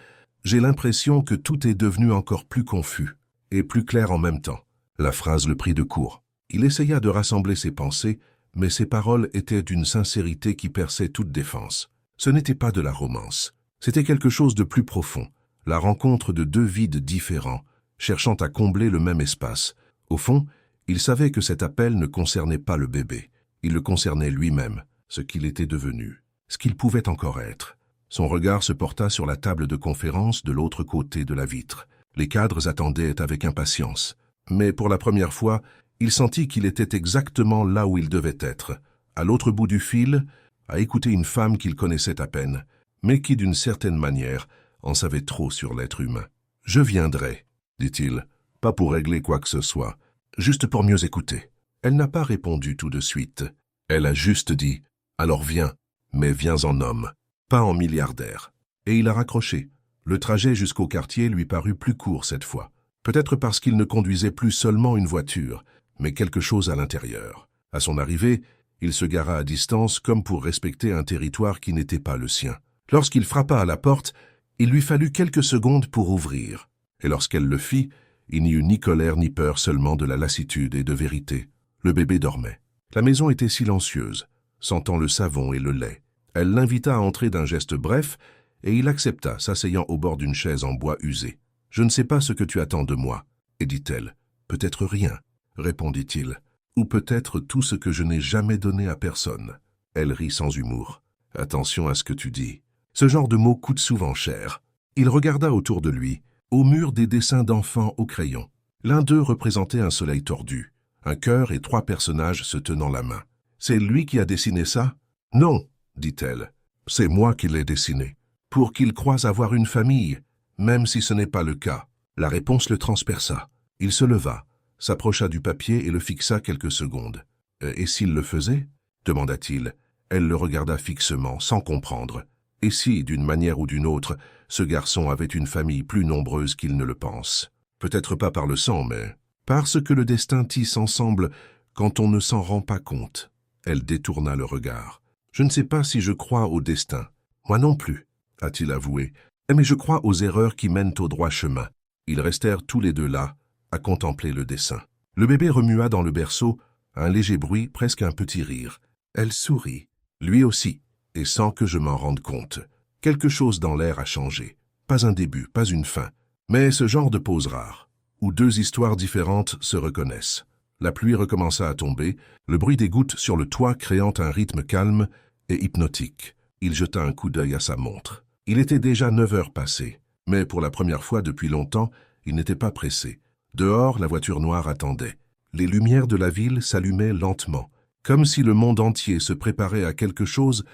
[SPEAKER 1] j'ai l'impression que tout est devenu encore plus confus et plus clair en même temps. » La phrase le prit de court. Il essaya de rassembler ses pensées, mais ses paroles étaient d'une sincérité qui perçait toute défense. Ce n'était pas de la romance. C'était quelque chose de plus profond, la rencontre de deux vides différents, cherchant à combler le même espace. Au fond, il savait que cet appel ne concernait pas le bébé. Il le concernait lui-même, ce qu'il était devenu, ce qu'il pouvait encore être. Son regard se porta sur la table de conférence de l'autre côté de la vitre. Les cadres attendaient avec impatience. Mais pour la première fois, il sentit qu'il était exactement là où il devait être, à l'autre bout du fil, à écouter une femme qu'il connaissait à peine, mais qui, d'une certaine manière, en savait trop sur l'être humain. « Je viendrai, » dit-il, pas pour régler quoi que ce soit, juste pour mieux écouter. Elle n'a pas répondu tout de suite. Elle a juste dit « Alors viens, mais viens en homme, pas en milliardaire. » Et il a raccroché. Le trajet jusqu'au quartier lui parut plus court cette fois. Peut-être parce qu'il ne conduisait plus seulement une voiture, mais quelque chose à l'intérieur. À son arrivée, il se gara à distance comme pour respecter un territoire qui n'était pas le sien. Lorsqu'il frappa à la porte, il lui fallut quelques secondes pour ouvrir. Et lorsqu'elle le fit, il n'y eut ni colère ni peur, seulement de la lassitude et de vérité. Le bébé dormait. La maison était silencieuse, sentant le savon et le lait. Elle l'invita à entrer d'un geste bref, et il accepta, s'asseyant au bord d'une chaise en bois usé. « Je ne sais pas ce que tu attends de moi, » et dit-elle. « Peut-être rien, » répondit-il. « Ou peut-être tout ce que je n'ai jamais donné à personne. » Elle rit sans humour. « Attention à ce que tu dis. Ce genre de mots coûte souvent cher. » Il regarda autour de lui, au mur des dessins d'enfants au crayon. L'un d'eux représentait un soleil tordu, un cœur et 3 personnages se tenant la main. « C'est lui qui a dessiné ça ?»« Non, » dit-elle. « C'est moi qui l'ai dessiné. Pour qu'il croie avoir une famille, même si ce n'est pas le cas. » La réponse le transperça. Il se leva, s'approcha du papier et le fixa quelques secondes. « Et s'il le faisait ?» demanda-t-il. Elle le regarda fixement, sans comprendre. Et si, d'une manière ou d'une autre, ce garçon avait une famille plus nombreuse qu'il ne le pense? Peut-être pas par le sang, mais parce que le destin tisse ensemble quand on ne s'en rend pas compte. Elle détourna le regard. « Je ne sais pas si je crois au destin. »« Moi non plus, » a-t-il avoué. « Mais je crois aux erreurs qui mènent au droit chemin. » Ils restèrent tous les deux là, à contempler le dessin. Le bébé remua dans le berceau, un léger bruit, presque un petit rire. Elle sourit. Lui aussi, et sans que je m'en rende compte. Quelque chose dans l'air a changé. Pas un début, pas une fin. Mais ce genre de pause rare, où 2 histoires différentes se reconnaissent. La pluie recommença à tomber, le bruit des gouttes sur le toit créant un rythme calme et hypnotique. Il jeta un coup d'œil à sa montre. Il était déjà 9 heures passées, mais pour la première fois depuis longtemps, il n'était pas pressé. Dehors, la voiture noire attendait. Les lumières de la ville s'allumaient lentement, comme si le monde entier se préparait à quelque chose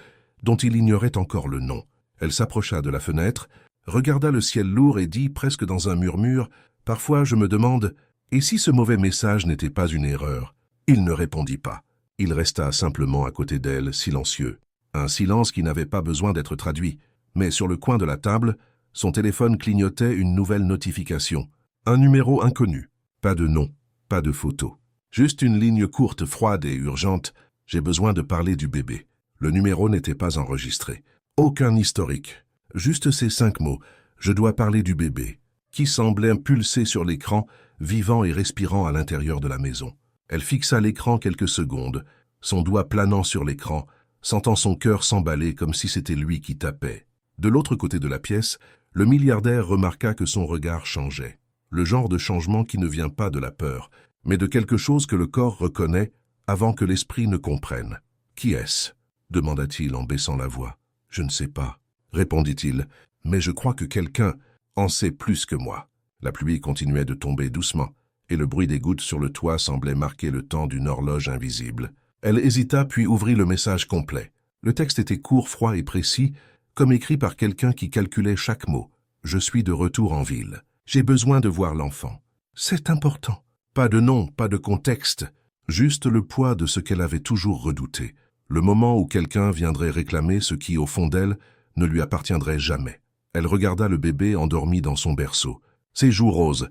[SPEAKER 1] dont il ignorait encore le nom. Elle s'approcha de la fenêtre, regarda le ciel lourd et dit, presque dans un murmure, « Parfois je me demande, et si ce mauvais message n'était pas une erreur ?» Il ne répondit pas. Il resta simplement à côté d'elle, silencieux. Un silence qui n'avait pas besoin d'être traduit. Mais sur le coin de la table, son téléphone clignotait une nouvelle notification. Un numéro inconnu. Pas de nom, pas de photo. Juste une ligne courte, froide et urgente. « J'ai besoin de parler du bébé. » Le numéro n'était pas enregistré. Aucun historique. Juste ces 5 mots. « Je dois parler du bébé » qui semblait pulser sur l'écran, vivant et respirant à l'intérieur de la maison. Elle fixa l'écran quelques secondes, son doigt planant sur l'écran, sentant son cœur s'emballer comme si c'était lui qui tapait. De l'autre côté de la pièce, le milliardaire remarqua que son regard changeait. Le genre de changement qui ne vient pas de la peur, mais de quelque chose que le corps reconnaît avant que l'esprit ne comprenne. « Qui est-ce » demanda-t-il en baissant la voix. « Je ne sais pas, » répondit-il, « mais je crois que quelqu'un en sait plus que moi. » La pluie continuait de tomber doucement, et le bruit des gouttes sur le toit semblait marquer le temps d'une horloge invisible. Elle hésita puis ouvrit le message complet. Le texte était court, froid et précis, comme écrit par quelqu'un qui calculait chaque mot. « Je suis de retour en ville. J'ai besoin de voir l'enfant. C'est important. » Pas de nom, pas de contexte, juste le poids de ce qu'elle avait toujours redouté. Le moment où quelqu'un viendrait réclamer ce qui, au fond d'elle, ne lui appartiendrait jamais. Elle regarda le bébé endormi dans son berceau. Ses joues roses,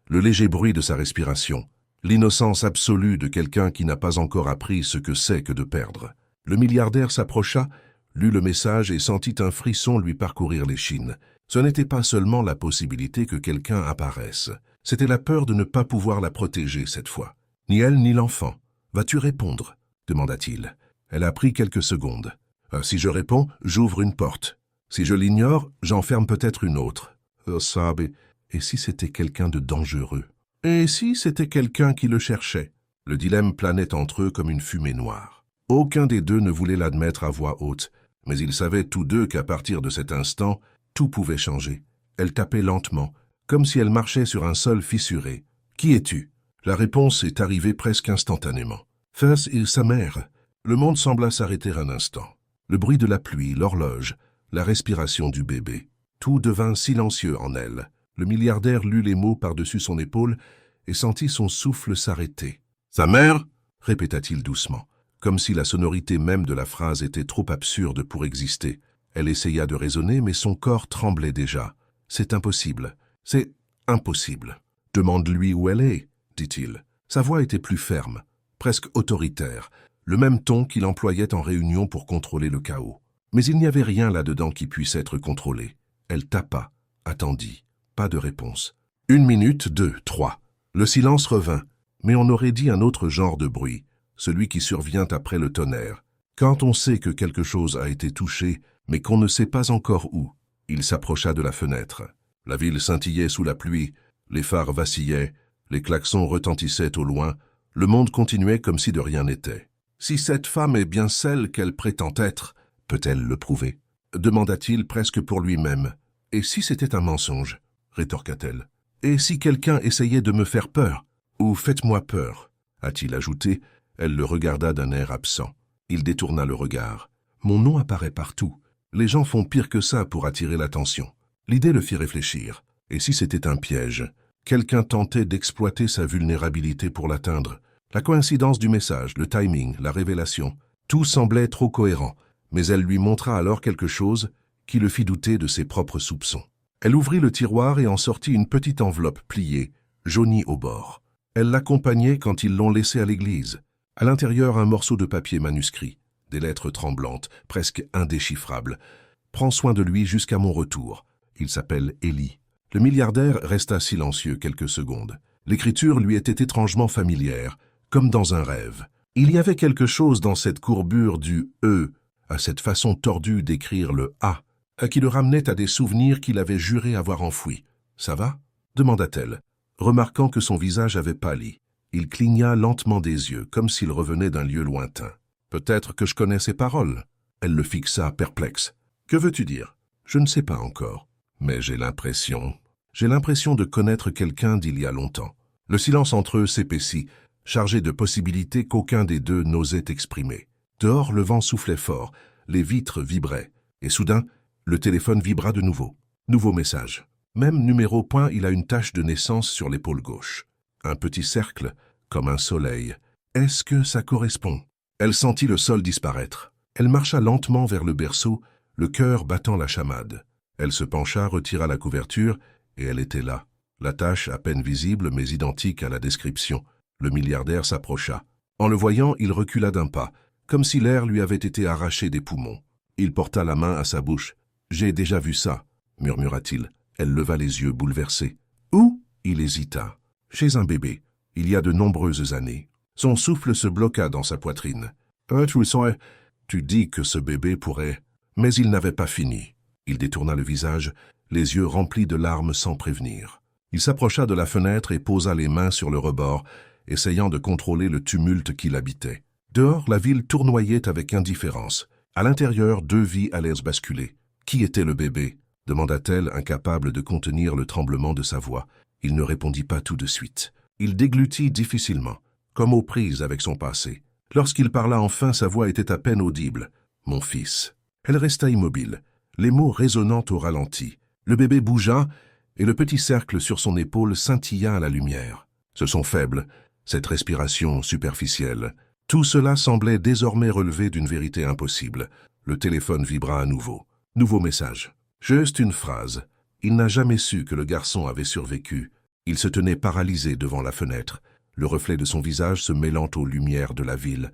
[SPEAKER 1] le léger bruit de sa respiration, l'innocence absolue de quelqu'un qui n'a pas encore appris ce que c'est que de perdre. Le milliardaire s'approcha, lut le message et sentit un frisson lui parcourir l'échine. Ce n'était pas seulement la possibilité que quelqu'un apparaisse. C'était la peur de ne pas pouvoir la protéger cette fois. « Ni elle ni l'enfant. Vas-tu répondre ?» demanda-t-il. Elle a pris quelques secondes. « Si je réponds, j'ouvre une porte. Si je l'ignore, j'en ferme peut-être une autre. Et si c'était quelqu'un de dangereux? Et si c'était quelqu'un qui le cherchait ?» Le dilemme planait entre eux comme une fumée noire. Aucun des deux ne voulait l'admettre à voix haute, mais ils savaient tous deux qu'à partir de cet instant, tout pouvait changer. Elle tapait lentement, comme si elle marchait sur un sol fissuré. « Qui es-tu » La réponse est arrivée presque instantanément. Face et sa mère. Le monde sembla s'arrêter un instant. Le bruit de la pluie, l'horloge, la respiration du bébé. Tout devint silencieux en elle. Le milliardaire lut les mots par-dessus son épaule et sentit son souffle s'arrêter. « Sa mère » répéta-t-il doucement, comme si la sonorité même de la phrase était trop absurde pour exister. Elle essaya de raisonner, mais son corps tremblait déjà. « C'est impossible. C'est impossible. Demande-lui où elle est, dit-il. » Sa voix était plus ferme, presque autoritaire, le même ton qu'il employait en réunion pour contrôler le chaos. Mais il n'y avait rien là-dedans qui puisse être contrôlé. Elle tapa, attendit. Pas de réponse. 1 minute, 2, 3. Le silence revint, mais on aurait dit un autre genre de bruit, celui qui survient après le tonnerre. Quand on sait que quelque chose a été touché, mais qu'on ne sait pas encore où. Il s'approcha de la fenêtre. La ville scintillait sous la pluie, les phares vacillaient, les klaxons retentissaient au loin, le monde continuait comme si de rien n'était. « Si cette femme est bien celle qu'elle prétend être, peut-elle le prouver ?» demanda-t-il presque pour lui-même. « Et si c'était un mensonge ?» rétorqua-t-elle. « Et si quelqu'un essayait de me faire peur ? Ou faites-moi peur ?» a-t-il ajouté. Elle le regarda d'un air absent. Il détourna le regard. « Mon nom apparaît partout. Les gens font pire que ça pour attirer l'attention. » L'idée le fit réfléchir. Et si c'était un piège? Quelqu'un tentait d'exploiter sa vulnérabilité pour l'atteindre. La coïncidence du message, le timing, la révélation, tout semblait trop cohérent, mais elle lui montra alors quelque chose qui le fit douter de ses propres soupçons. Elle ouvrit le tiroir et en sortit une petite enveloppe pliée, jaunie au bord. Elle l'accompagnait quand ils l'ont laissée à l'église. À l'intérieur, un morceau de papier manuscrit, des lettres tremblantes, presque indéchiffrables. « Prends soin de lui jusqu'à mon retour. Il s'appelle Élie. » Le milliardaire resta silencieux quelques secondes. L'écriture lui était étrangement familière, comme dans un rêve. Il y avait quelque chose dans cette courbure du « E », à cette façon tordue d'écrire le « A », qui le ramenait à des souvenirs qu'il avait juré avoir enfouis. « Ça va » demanda-t-elle, remarquant que son visage avait pâli. Il cligna lentement des yeux, comme s'il revenait d'un lieu lointain. « Peut-être que je connais ces paroles. » Elle le fixa, perplexe. « Que veux-tu dire ?»« Je ne sais pas encore, mais j'ai l'impression de connaître quelqu'un d'il y a longtemps. » Le silence entre eux s'épaissit, chargé de possibilités qu'aucun des deux n'osait exprimer. Dehors, le vent soufflait fort, les vitres vibraient, et soudain, le téléphone vibra de nouveau. Nouveau message. Même numéro point, il a une tache de naissance sur l'épaule gauche. Un petit cercle, comme un soleil. Est-ce que ça correspond? Elle sentit le sol disparaître. Elle marcha lentement vers le berceau, le cœur battant la chamade. Elle se pencha, retira la couverture, et elle était là. La tache à peine visible, mais identique à la description. Le milliardaire s'approcha. En le voyant, il recula d'un pas, comme si l'air lui avait été arraché des poumons. Il porta la main à sa bouche. « J'ai déjà vu ça » murmura-t-il. Elle leva les yeux bouleversés. « Où » Il hésita. « Chez un bébé, il y a de nombreuses années. » Son souffle se bloqua dans sa poitrine. « Tu dis que ce bébé pourrait... » Mais il n'avait pas fini. Il détourna le visage, les yeux remplis de larmes sans prévenir. Il s'approcha de la fenêtre et posa les mains sur le rebord, essayant de contrôler le tumulte qui l'habitait. Dehors, la ville tournoyait avec indifférence. À l'intérieur, 2 vies allaient se basculer. « Qui était le bébé ?» demanda-t-elle, incapable de contenir le tremblement de sa voix. Il ne répondit pas tout de suite. Il déglutit difficilement, comme aux prises avec son passé. Lorsqu'il parla enfin, sa voix était à peine audible. « Mon fils ». Elle resta immobile, les mots résonnant au ralenti. Le bébé bougea, et le petit cercle sur son épaule scintilla à la lumière. Ce son faible, cette respiration superficielle, tout cela semblait désormais relever d'une vérité impossible. Le téléphone vibra à nouveau. Nouveau message. Juste une phrase. Il n'a jamais su que le garçon avait survécu. Il se tenait paralysé devant la fenêtre, le reflet de son visage se mêlant aux lumières de la ville,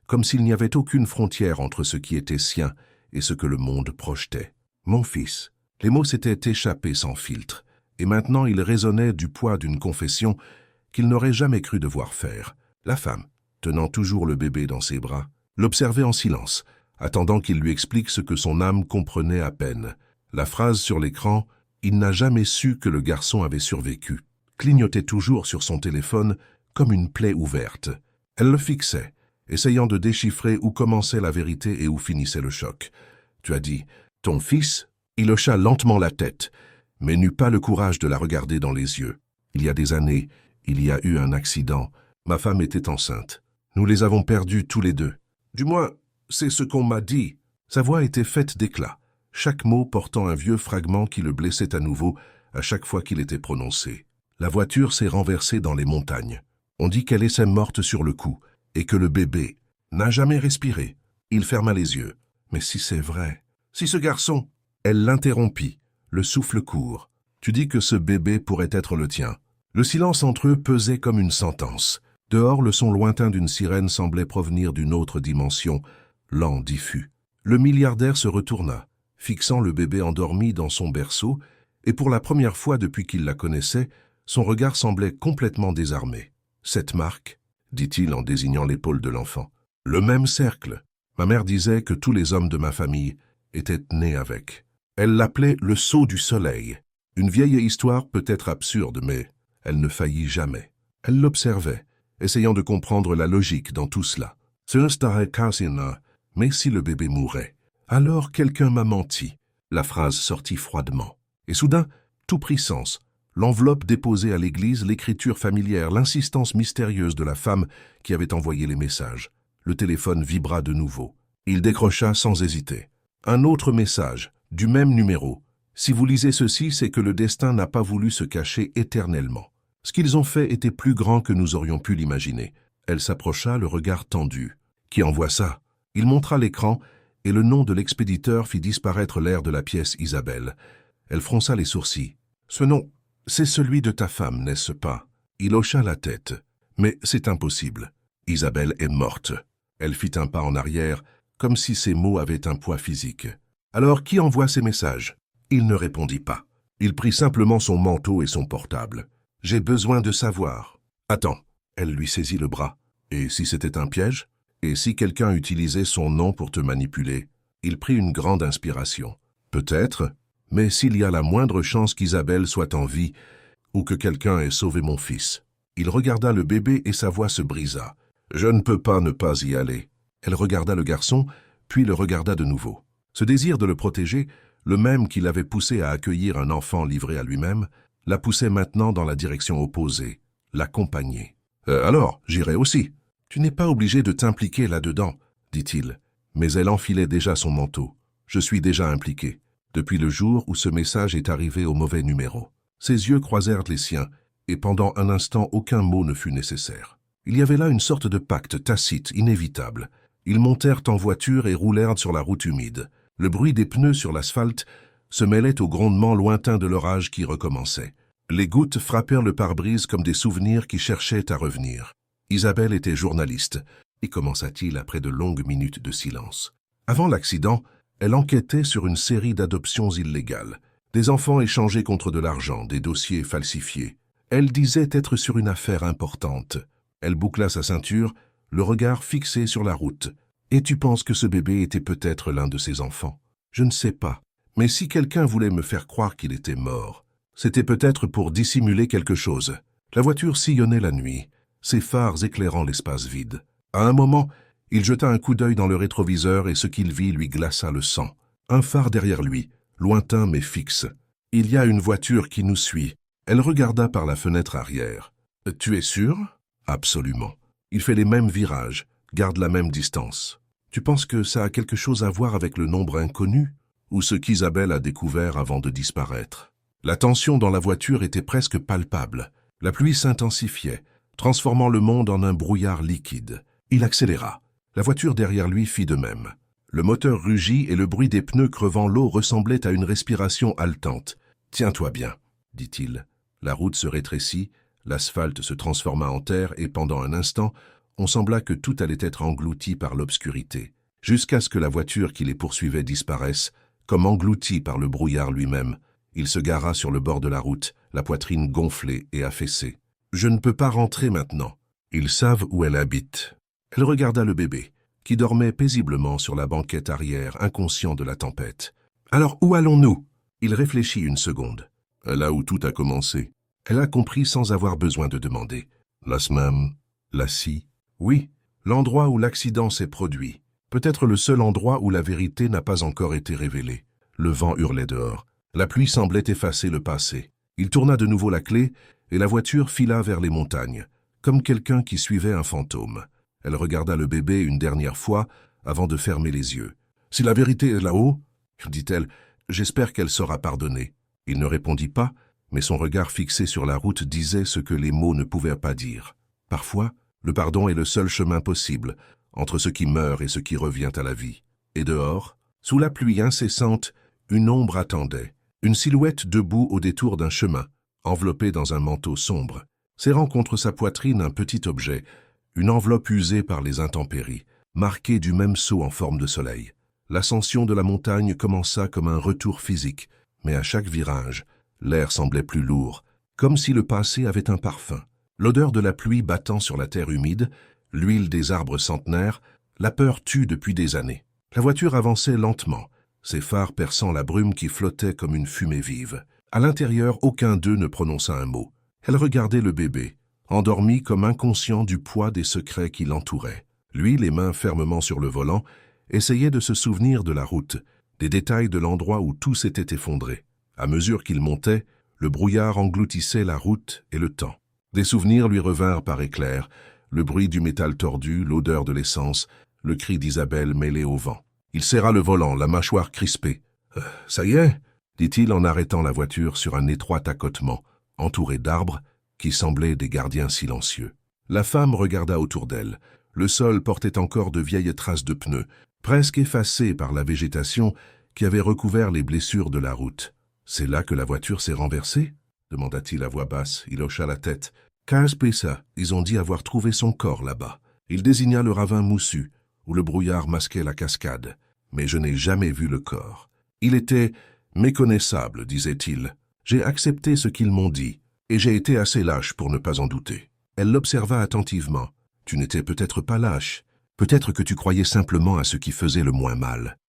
[SPEAKER 1] comme s'il n'y avait aucune frontière entre ce qui était sien et ce que le monde projetait. « Mon fils ». Les mots s'étaient échappés sans filtre, et maintenant ils résonnaient du poids d'une confession qu'il n'aurait jamais cru devoir faire. La femme, tenant toujours le bébé dans ses bras, l'observait en silence, attendant qu'il lui explique ce que son âme comprenait à peine. La phrase sur l'écran « Il n'a jamais su que le garçon avait survécu » clignotait toujours sur son téléphone comme une plaie ouverte. Elle le fixait, essayant de déchiffrer où commençait la vérité et où finissait le choc. « Tu as dit, ton fils ?» Il hocha lentement la tête, mais n'eut pas le courage de la regarder dans les yeux. Il y a des années, il y a eu un accident. Ma femme était enceinte. Nous les avons perdus tous les deux. Du moins, c'est ce qu'on m'a dit. Sa voix était faite d'éclat, chaque mot portant un vieux fragment qui le blessait à nouveau à chaque fois qu'il était prononcé. La voiture s'est renversée dans les montagnes. On dit qu'elle est morte sur le coup, et que le bébé n'a jamais respiré. Il ferma les yeux. Mais si c'est vrai, si ce garçon... Elle l'interrompit, le souffle court. « Tu dis que ce bébé pourrait être le tien. » Le silence entre eux pesait comme une sentence. Dehors, le son lointain d'une sirène semblait provenir d'une autre dimension, lent, diffus. Le milliardaire se retourna, fixant le bébé endormi dans son berceau, et pour la première fois depuis qu'il la connaissait, son regard semblait complètement désarmé. « Cette marque ?» dit-il en désignant l'épaule de l'enfant. « Le même cercle. Ma mère disait que tous les hommes de ma famille étaient nés avec. » Elle l'appelait le sceau du soleil. Une vieille histoire peut-être absurde, mais elle ne faillit jamais. Elle l'observait, essayant de comprendre la logique dans tout cela. Mais si le bébé mourait, alors quelqu'un m'a menti. La phrase sortit froidement. Et soudain, tout prit sens. L'enveloppe déposée à l'église, l'écriture familière, l'insistance mystérieuse de la femme qui avait envoyé les messages. Le téléphone vibra de nouveau. Il décrocha sans hésiter. Un autre message. Du même numéro. Si vous lisez ceci, c'est que le destin n'a pas voulu se cacher éternellement. Ce qu'ils ont fait était plus grand que nous aurions pu l'imaginer. Elle s'approcha, le regard tendu. Qui envoie ça? Il montra l'écran, et le nom de l'expéditeur fit disparaître l'air de la pièce Isabelle. Elle fronça les sourcils. Ce nom, c'est celui de ta femme, n'est-ce pas? Il hocha la tête. Mais c'est impossible. Isabelle est morte. Elle fit un pas en arrière, comme si ces mots avaient un poids physique. Alors, qui envoie ces messages? Il ne répondit pas. Il prit simplement son manteau et son portable. « J'ai besoin de savoir. »« Attends. » Elle lui saisit le bras. « Et si c'était un piège? Et si quelqu'un utilisait son nom pour te manipuler ?» Il prit une grande inspiration. « Peut-être, mais s'il y a la moindre chance qu'Isabelle soit en vie, ou que quelqu'un ait sauvé mon fils. » Il regarda le bébé et sa voix se brisa. « Je ne peux pas ne pas y aller. » Elle regarda le garçon, puis le regarda de nouveau. Ce désir de le protéger, le même qui l'avait poussé à accueillir un enfant livré à lui-même, la poussait maintenant dans la direction opposée, l'accompagner. « Alors, j'irai aussi. »« Tu n'es pas obligé de t'impliquer là-dedans, » dit-il. Mais elle enfilait déjà son manteau. « Je suis déjà impliqué, depuis le jour où ce message est arrivé au mauvais numéro. » Ses yeux croisèrent les siens, et pendant un instant aucun mot ne fut nécessaire. Il y avait là une sorte de pacte tacite, inévitable. Ils montèrent en voiture et roulèrent sur la route humide. Le bruit des pneus sur l'asphalte se mêlait au grondement lointain de l'orage qui recommençait. Les gouttes frappèrent le pare-brise comme des souvenirs qui cherchaient à revenir. Isabelle était journaliste, et commença-t-il après de longues minutes de silence. Avant l'accident, elle enquêtait sur une série d'adoptions illégales. Des enfants échangés contre de l'argent, des dossiers falsifiés. Elle disait être sur une affaire importante. Elle boucla sa ceinture, le regard fixé sur la route. « Et tu penses que ce bébé était peut-être l'un de ses enfants? Je ne sais pas. Mais si quelqu'un voulait me faire croire qu'il était mort, c'était peut-être pour dissimuler quelque chose. » La voiture sillonnait la nuit, ses phares éclairant l'espace vide. À un moment, il jeta un coup d'œil dans le rétroviseur et ce qu'il vit lui glaça le sang. Un phare derrière lui, lointain mais fixe. « Il y a une voiture qui nous suit. Elle regarda par la fenêtre arrière. « Tu es sûr ?»« Absolument. Il fait les mêmes virages, garde la même distance. Tu penses que ça a quelque chose à voir avec le nombre inconnu ou ce qu'Isabelle a découvert avant de disparaître ?» La tension dans la voiture était presque palpable. La pluie s'intensifiait, transformant le monde en un brouillard liquide. Il accéléra. La voiture derrière lui fit de même. Le moteur rugit et le bruit des pneus crevant l'eau ressemblait à une respiration haletante. « Tiens-toi bien, » dit-il. La route se rétrécit, l'asphalte se transforma en terre et pendant un instant, on sembla que tout allait être englouti par l'obscurité, jusqu'à ce que la voiture qui les poursuivait disparaisse, comme engloutie par le brouillard lui-même. Il se gara sur le bord de la route, la poitrine gonflée et affaissée. « Je ne peux pas rentrer maintenant. Ils savent où elle habite. » Elle regarda le bébé, qui dormait paisiblement sur la banquette arrière, inconscient de la tempête. « Alors où allons-nous » Il réfléchit une seconde. « Là où tout a commencé. » Elle a compris sans avoir besoin de demander. « La semaine, la scie. » Oui, l'endroit où l'accident s'est produit. Peut-être le seul endroit où la vérité n'a pas encore été révélée. Le vent hurlait dehors. La pluie semblait effacer le passé. Il tourna de nouveau la clé et la voiture fila vers les montagnes, comme quelqu'un qui suivait un fantôme. Elle regarda le bébé une dernière fois avant de fermer les yeux. « Si la vérité est là-haut, » dit-elle, « j'espère qu'elle sera pardonnée. » Il ne répondit pas, mais son regard fixé sur la route disait ce que les mots ne pouvaient pas dire. Parfois, le pardon est le seul chemin possible entre ce qui meurt et ce qui revient à la vie. Et dehors, sous la pluie incessante, une ombre attendait, une silhouette debout au détour d'un chemin, enveloppée dans un manteau sombre, serrant contre sa poitrine un petit objet, une enveloppe usée par les intempéries, marquée du même sceau en forme de soleil. L'ascension de la montagne commença comme un retour physique, mais à chaque virage, l'air semblait plus lourd, comme si le passé avait un parfum. L'odeur de la pluie battant sur la terre humide, l'huile des arbres centenaires, la peur tue depuis des années. La voiture avançait lentement, ses phares perçant la brume qui flottait comme une fumée vive. À l'intérieur, aucun d'eux ne prononça un mot. Elle regardait le bébé, endormi comme inconscient du poids des secrets qui l'entouraient. Lui, les mains fermement sur le volant, essayait de se souvenir de la route, des détails de l'endroit où tout s'était effondré. À mesure qu'il montait, le brouillard engloutissait la route et le temps. Des souvenirs lui revinrent par éclairs, le bruit du métal tordu, l'odeur de l'essence, le cri d'Isabelle mêlé au vent. Il serra le volant, la mâchoire crispée. « Ça y est » dit-il en arrêtant la voiture sur un étroit accotement, entouré d'arbres qui semblaient des gardiens silencieux. La femme regarda autour d'elle. Le sol portait encore de vieilles traces de pneus, presque effacées par la végétation qui avait recouvert les blessures de la route. « C'est là que la voiture s'est renversée » demanda-t-il à voix basse. Il hocha la tête. « 15 pesa, ils ont dit avoir trouvé son corps là-bas. » Il désigna le ravin moussu, où le brouillard masquait la cascade. « Mais je n'ai jamais vu le corps. Il était méconnaissable, disait-il. J'ai accepté ce qu'ils m'ont dit, et j'ai été assez lâche pour ne pas en douter. » Elle l'observa attentivement. « Tu n'étais peut-être pas lâche. Peut-être que tu croyais simplement à ce qui faisait le moins mal. »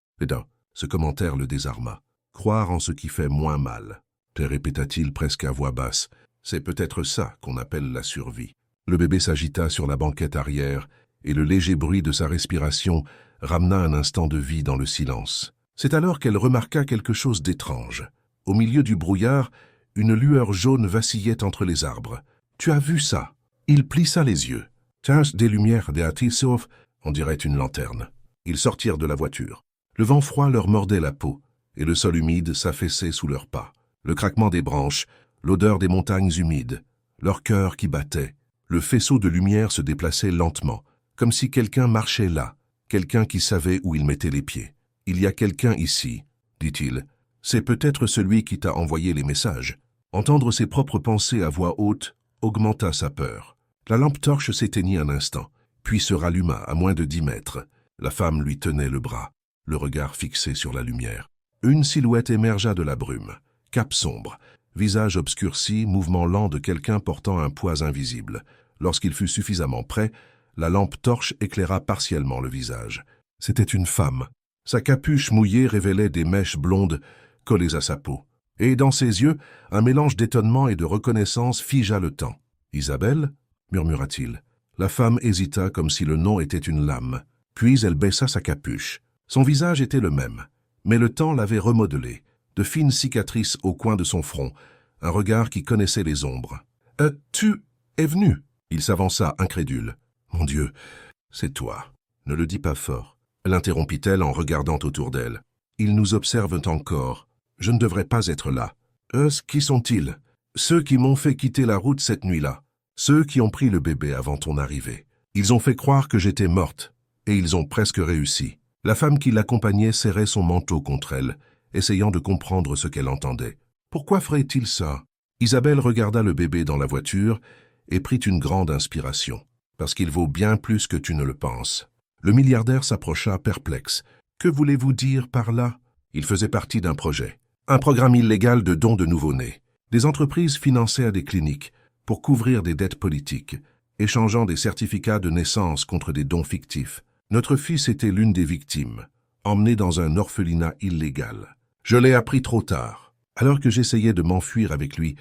[SPEAKER 1] Ce commentaire le désarma. « Croire en ce qui fait moins mal. » répéta-t-il presque à voix basse. « C'est peut-être ça qu'on appelle la survie. » Le bébé s'agita sur la banquette arrière, et le léger bruit de sa respiration ramena un instant de vie dans le silence. C'est alors qu'elle remarqua quelque chose d'étrange. Au milieu du brouillard, une lueur jaune vacillait entre les arbres. « Tu as vu ça ?» Il plissa les yeux. « Tiens, des lumières, des sauf, on dirait une lanterne. » Ils sortirent de la voiture. Le vent froid leur mordait la peau, et le sol humide s'affaissait sous leurs pas. Le craquement des branches, l'odeur des montagnes humides, leur cœur qui battait. Le faisceau de lumière se déplaçait lentement, comme si quelqu'un marchait là, quelqu'un qui savait où il mettait les pieds. « Il y a quelqu'un ici, » dit-il. « C'est peut-être celui qui t'a envoyé les messages. » Entendre ses propres pensées à voix haute augmenta sa peur. La lampe torche s'éteignit un instant, puis se ralluma à moins de 10 mètres. La femme lui tenait le bras, le regard fixé sur la lumière. Une silhouette émergea de la brume, cap sombre, visage obscurci, mouvement lent de quelqu'un portant un poids invisible. Lorsqu'il fut suffisamment près, la lampe torche éclaira partiellement le visage. C'était une femme. Sa capuche mouillée révélait des mèches blondes collées à sa peau. Et dans ses yeux, un mélange d'étonnement et de reconnaissance figea le temps. « Isabelle » murmura-t-il. La femme hésita comme si le nom était une lame. Puis elle baissa sa capuche. Son visage était le même, mais le temps l'avait remodelé. De fines cicatrices au coin de son front, un regard qui connaissait les ombres. « Tu es venu ?» Il s'avança, incrédule. « Mon Dieu, c'est toi. Ne le dis pas fort. » L'interrompit-elle en regardant autour d'elle. « Ils nous observent encore. Je ne devrais pas être là. »« Qui sont-ils ?»« Ceux qui m'ont fait quitter la route cette nuit-là. Ceux qui ont pris le bébé avant ton arrivée. Ils ont fait croire que j'étais morte, et ils ont presque réussi. » La femme qui l'accompagnait serrait son manteau contre elle, essayant de comprendre ce qu'elle entendait. « Pourquoi ferait-il ça ?» Isabelle regarda le bébé dans la voiture et prit une grande inspiration. « Parce qu'il vaut bien plus que tu ne le penses. » Le milliardaire s'approcha perplexe. « Que voulez-vous dire par là ?» Il faisait partie d'un projet. Un programme illégal de dons de nouveau-nés. Des entreprises finançaient à des cliniques pour couvrir des dettes politiques, échangeant des certificats de naissance contre des dons fictifs. Notre fils était l'une des victimes, emmené dans un orphelinat illégal. Je l'ai appris trop tard. Alors que j'essayais de m'enfuir avec lui,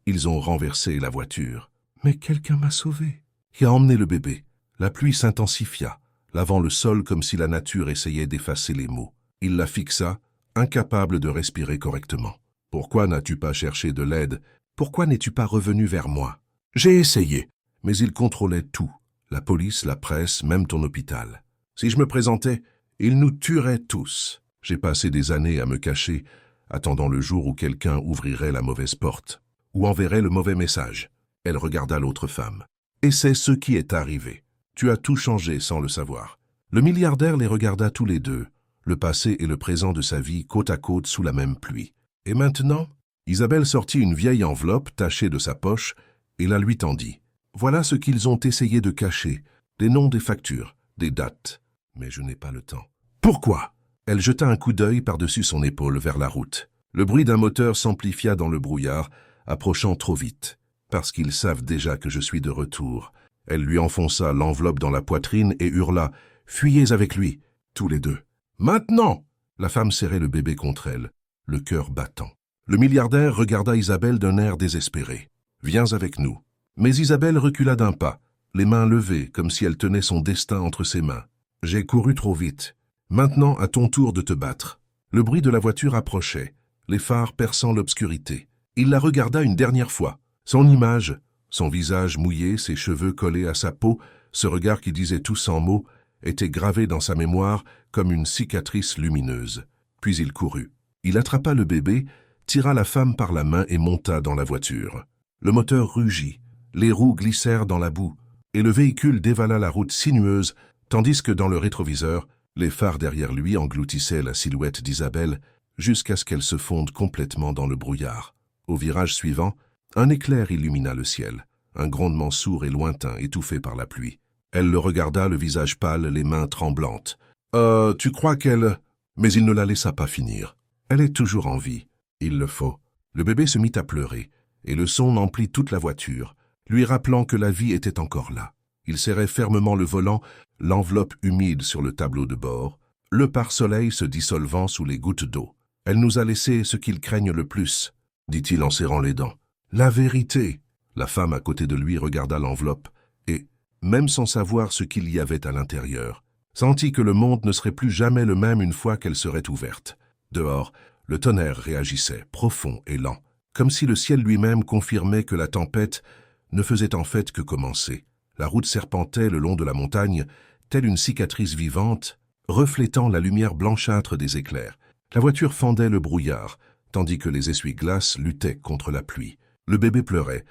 [SPEAKER 1] ils ont renversé la voiture. Mais quelqu'un m'a sauvé. Qui a emmené le bébé. La pluie s'intensifia, lavant le sol comme si la nature essayait d'effacer les mots. Il la fixa, incapable de respirer correctement. « Pourquoi n'as-tu pas cherché de l'aide? Pourquoi n'es-tu pas revenu vers moi? » J'ai essayé, mais il contrôlait tout. La police, la presse, même ton hôpital. Si je me présentais, ils nous tueraient tous. J'ai passé des années à me cacher, attendant le jour où quelqu'un ouvrirait la mauvaise porte, ou enverrait le mauvais message. Elle regarda l'autre femme. Et c'est ce qui est arrivé. Tu as tout changé sans le savoir. Le milliardaire les regarda tous les deux, le passé et le présent de sa vie côte à côte sous la même pluie. Et maintenant, Isabelle sortit une vieille enveloppe tachée de sa poche et la lui tendit. Voilà ce qu'ils ont essayé de cacher, des noms des factures, des dates. Mais je n'ai pas le temps. Pourquoi? Elle jeta un coup d'œil par-dessus son épaule vers la route. Le bruit d'un moteur s'amplifia dans le brouillard, approchant trop vite. Parce qu'ils savent déjà que je suis de retour. Elle lui enfonça l'enveloppe dans la poitrine et hurla « Fuyez avec lui !» tous les deux. « Maintenant !» La femme serrait le bébé contre elle, le cœur battant. Le milliardaire regarda Isabelle d'un air désespéré. « Viens avec nous. » Mais Isabelle recula d'un pas, les mains levées comme si elle tenait son destin entre ses mains. « J'ai couru trop vite. Maintenant, à ton tour de te battre. » Le bruit de la voiture approchait, les phares perçant l'obscurité. Il la regarda une dernière fois. Son image, son visage mouillé, ses cheveux collés à sa peau, ce regard qui disait tout sans mots, était gravé dans sa mémoire comme une cicatrice lumineuse. Puis il courut. Il attrapa le bébé, tira la femme par la main et monta dans la voiture. Le moteur rugit, les roues glissèrent dans la boue, et le véhicule dévala la route sinueuse, tandis que dans le rétroviseur, les phares derrière lui engloutissaient la silhouette d'Isabelle jusqu'à ce qu'elle se fonde complètement dans le brouillard. Au virage suivant, un éclair illumina le ciel, un grondement sourd et lointain étouffé par la pluie. Elle le regarda, le visage pâle, les mains tremblantes. « Tu crois qu'elle… » Mais il ne la laissa pas finir. « Elle est toujours en vie. Il le faut. » Le bébé se mit à pleurer, et le son emplit toute la voiture, lui rappelant que la vie était encore là. Il serrait fermement le volant, l'enveloppe humide sur le tableau de bord, le pare-soleil se dissolvant sous les gouttes d'eau. « Elle nous a laissé ce qu'ils craignent le plus, » dit-il en serrant les dents. « La vérité !» La femme à côté de lui regarda l'enveloppe et, même sans savoir ce qu'il y avait à l'intérieur, sentit que le monde ne serait plus jamais le même une fois qu'elle serait ouverte. Dehors, le tonnerre réagissait, profond et lent, comme si le ciel lui-même confirmait que la tempête ne faisait en fait que commencer. La route serpentait le long de la montagne, telle une cicatrice vivante, reflétant la lumière blanchâtre des éclairs. La voiture fendait le brouillard, tandis que les essuie-glaces luttaient contre la pluie. Le bébé pleurait,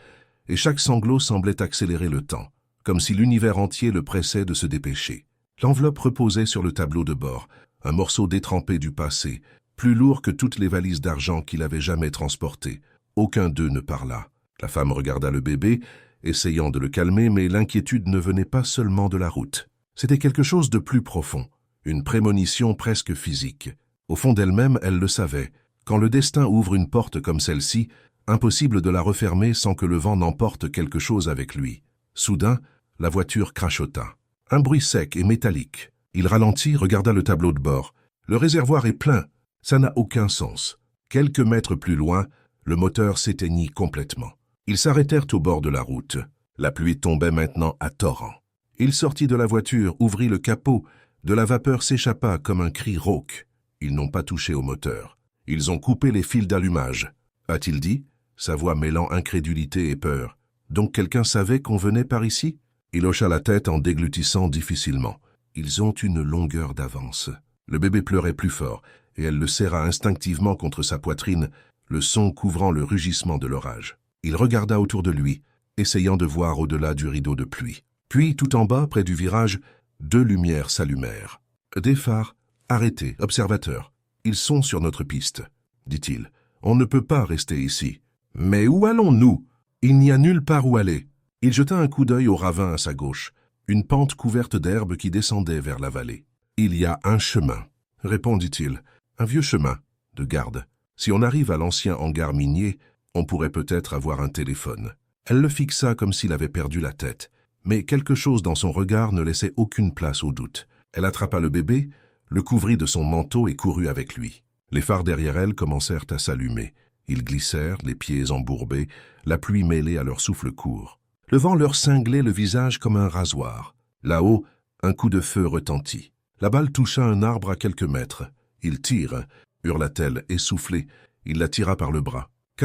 [SPEAKER 1] et chaque sanglot semblait accélérer le temps, comme si l'univers entier le pressait de se dépêcher. L'enveloppe reposait sur le tableau de bord, un morceau détrempé du passé, plus lourd que toutes les valises d'argent qu'il avait jamais transportées. Aucun d'eux ne parla. La femme regarda le bébé, essayant de le calmer, mais l'inquiétude ne venait pas seulement de la route. C'était quelque chose de plus profond, une prémonition presque physique. Au fond d'elle-même, elle le savait. Quand le destin ouvre une porte comme celle-ci, impossible de la refermer sans que le vent n'emporte quelque chose avec lui. Soudain, la voiture crachota. Un bruit sec et métallique. Il ralentit, regarda le tableau de bord. Le réservoir est plein. Ça n'a aucun sens. Quelques mètres plus loin, le moteur s'éteignit complètement. Ils s'arrêtèrent au bord de la route. La pluie tombait maintenant à torrent. Il sortit de la voiture, ouvrit le capot. De la vapeur s'échappa comme un cri rauque. Ils n'ont pas touché au moteur. Ils ont coupé les fils d'allumage. A-t-il dit? sa voix mêlant incrédulité et peur. « Donc quelqu'un savait qu'on venait par ici ?» Il hocha la tête en déglutissant difficilement. « Ils ont une longueur d'avance. » Le bébé pleurait plus fort, et elle le serra instinctivement contre sa poitrine, le son couvrant le rugissement de l'orage. Il regarda autour de lui, essayant de voir au-delà du rideau de pluie. Puis, tout en bas, près du virage, 2 lumières s'allumèrent. « Des phares. Arrêtez, observateurs. Ils sont sur notre piste, » dit-il. « On ne peut pas rester ici. »« Mais où allons-nous » ?« Il n'y a nulle part où aller. » Il jeta un coup d'œil au ravin à sa gauche, une pente couverte d'herbe qui descendait vers la vallée. « Il y a un chemin, » répondit-il. « Un vieux chemin, de garde. Si on arrive à l'ancien hangar minier, on pourrait peut-être avoir un téléphone. » Elle le fixa comme s'il avait perdu la tête, mais quelque chose dans son regard ne laissait aucune place au doute. Elle attrapa le bébé, le couvrit de son manteau et courut avec lui. Les phares derrière elle commencèrent à s'allumer. Ils glissèrent, les pieds embourbés, la pluie mêlée à leur souffle court. Le vent leur cinglait le visage comme un rasoir. Là-haut, un coup de feu retentit. La balle toucha un arbre à quelques mètres. « Il tire !» hurla-t-elle, essoufflée. Il la tira par le bras. «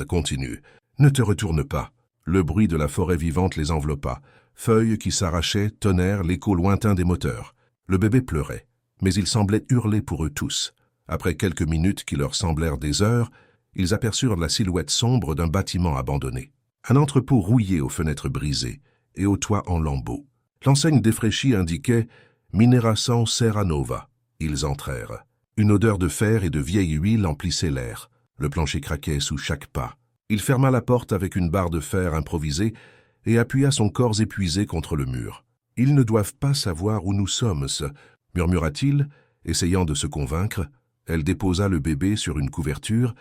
[SPEAKER 1] Continue. Ne te retourne pas. » Le bruit de la forêt vivante les enveloppa. Feuilles qui s'arrachaient, tonnerre, l'écho lointain des moteurs. Le bébé pleurait, mais il semblait hurler pour eux tous. Après quelques minutes qui leur semblèrent des heures, ils aperçurent la silhouette sombre d'un bâtiment abandonné. Un entrepôt rouillé aux fenêtres brisées et au toit en lambeaux. L'enseigne défraîchie indiquait « Mineração Serra Nova ». Ils entrèrent. Une odeur de fer et de vieille huile emplissait l'air. Le plancher craquait sous chaque pas. Il ferma la porte avec une barre de fer improvisée et appuya son corps épuisé contre le mur. « Ils ne doivent pas savoir où nous sommes, murmura-t-il, essayant de se convaincre. Elle déposa le bébé sur une couverture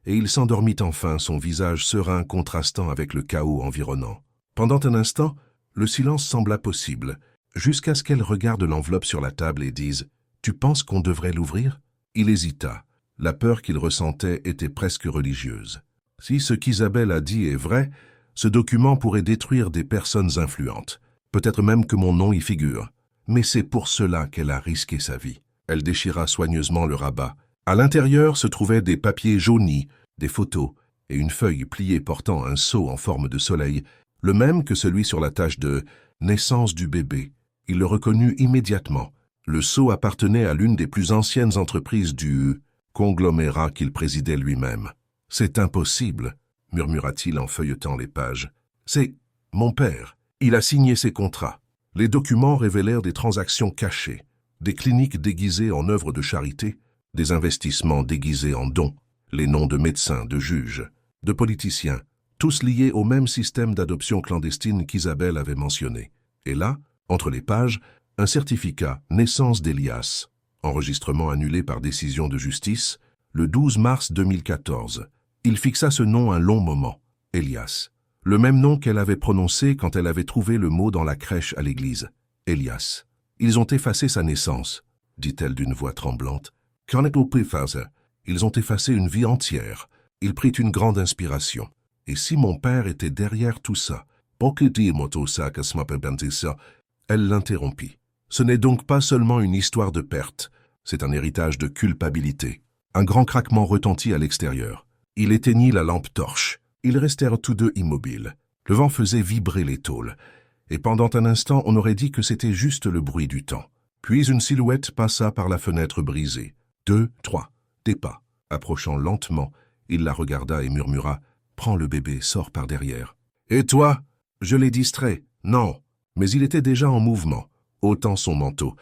[SPEAKER 1] et il s'endormit enfin, son visage serein contrastant avec le chaos environnant. Pendant un instant, le silence sembla possible, jusqu'à ce qu'elle regarde l'enveloppe sur la table et dise « Tu penses qu'on devrait l'ouvrir ?» Il hésita. La peur qu'il ressentait était presque religieuse. Si ce qu'Isabelle a dit est vrai, ce document pourrait détruire des personnes influentes. Peut-être même que mon nom y figure. Mais c'est pour cela qu'elle a risqué sa vie. Elle déchira soigneusement le rabat. À l'intérieur se trouvaient des papiers jaunis, des photos et une feuille pliée portant un sceau en forme de soleil, le même que celui sur la tâche de « naissance du bébé ». Il le reconnut immédiatement. Le sceau appartenait à l'une des plus anciennes entreprises du conglomérat qu'il présidait lui-même. « C'est impossible », murmura-t-il en feuilletant les pages. « C'est mon père. Il a signé ses contrats. » Les documents révélèrent des transactions cachées, des cliniques déguisées en œuvres de charité, des investissements déguisés en dons, les noms de médecins, de juges, de politiciens, tous liés au même système d'adoption clandestine qu'Isabelle avait mentionné. Et là, entre les pages, un certificat « Naissance d'Elias », enregistrement annulé par décision de justice, le 12 mars 2014. Il fixa ce nom un long moment, Elias. Le même nom qu'elle avait prononcé quand elle avait trouvé le mot dans la crèche à l'église. Elias. « Ils ont effacé sa naissance, » dit-elle d'une voix tremblante. « Qu'en est-il pu faire ça ? Ils ont effacé une vie entière. » Il prit une grande inspiration. Et si mon père était derrière tout ça, elle l'interrompit. Ce n'est donc pas seulement une histoire de perte, c'est un héritage de culpabilité. Un grand craquement retentit à l'extérieur. Il éteignit la lampe torche. Ils restèrent tous deux immobiles. Le vent faisait vibrer les tôles, et pendant un instant on aurait dit que c'était juste le bruit du temps. Puis une silhouette passa par la fenêtre brisée. 2, 3, des pas. Approchant lentement, il la regarda et murmura « Prends le bébé, sors par derrière. »« Et toi ?» Je l'ai distrait. Non. Mais il était déjà en mouvement, ôtant son manteau,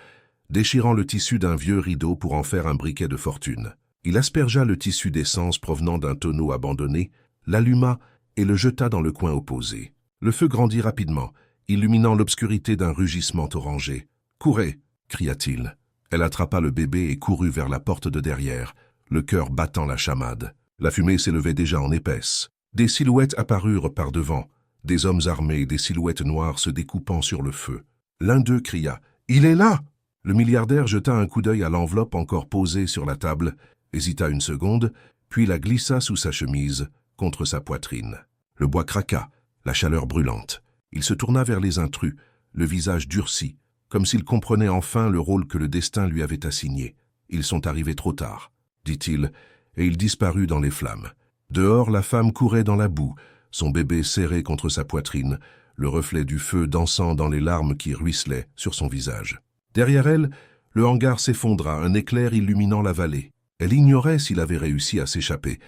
[SPEAKER 1] déchirant le tissu d'un vieux rideau pour en faire un briquet de fortune. Il aspergea le tissu d'essence provenant d'un tonneau abandonné, l'alluma et le jeta dans le coin opposé. Le feu grandit rapidement, illuminant l'obscurité d'un rugissement orangé. « Courez !» cria-t-il. Elle attrapa le bébé et courut vers la porte de derrière, le cœur battant la chamade. La fumée s'élevait déjà en épaisse. Des silhouettes apparurent par devant, des hommes armés et des silhouettes noires se découpant sur le feu. L'un d'eux cria « Il est là !» Le milliardaire jeta un coup d'œil à l'enveloppe encore posée sur la table, hésita une seconde, puis la glissa sous sa chemise, contre sa poitrine. Le bois craqua, la chaleur brûlante. Il se tourna vers les intrus, le visage durci, comme s'il comprenait enfin le rôle que le destin lui avait assigné. « Ils sont arrivés trop tard », dit-il, et il disparut dans les flammes. Dehors, la femme courait dans la boue, son bébé serré contre sa poitrine, le reflet du feu dansant dans les larmes qui ruisselaient sur son visage. Derrière elle, le hangar s'effondra, un éclair illuminant la vallée. Elle ignorait s'il avait réussi à s'échapper,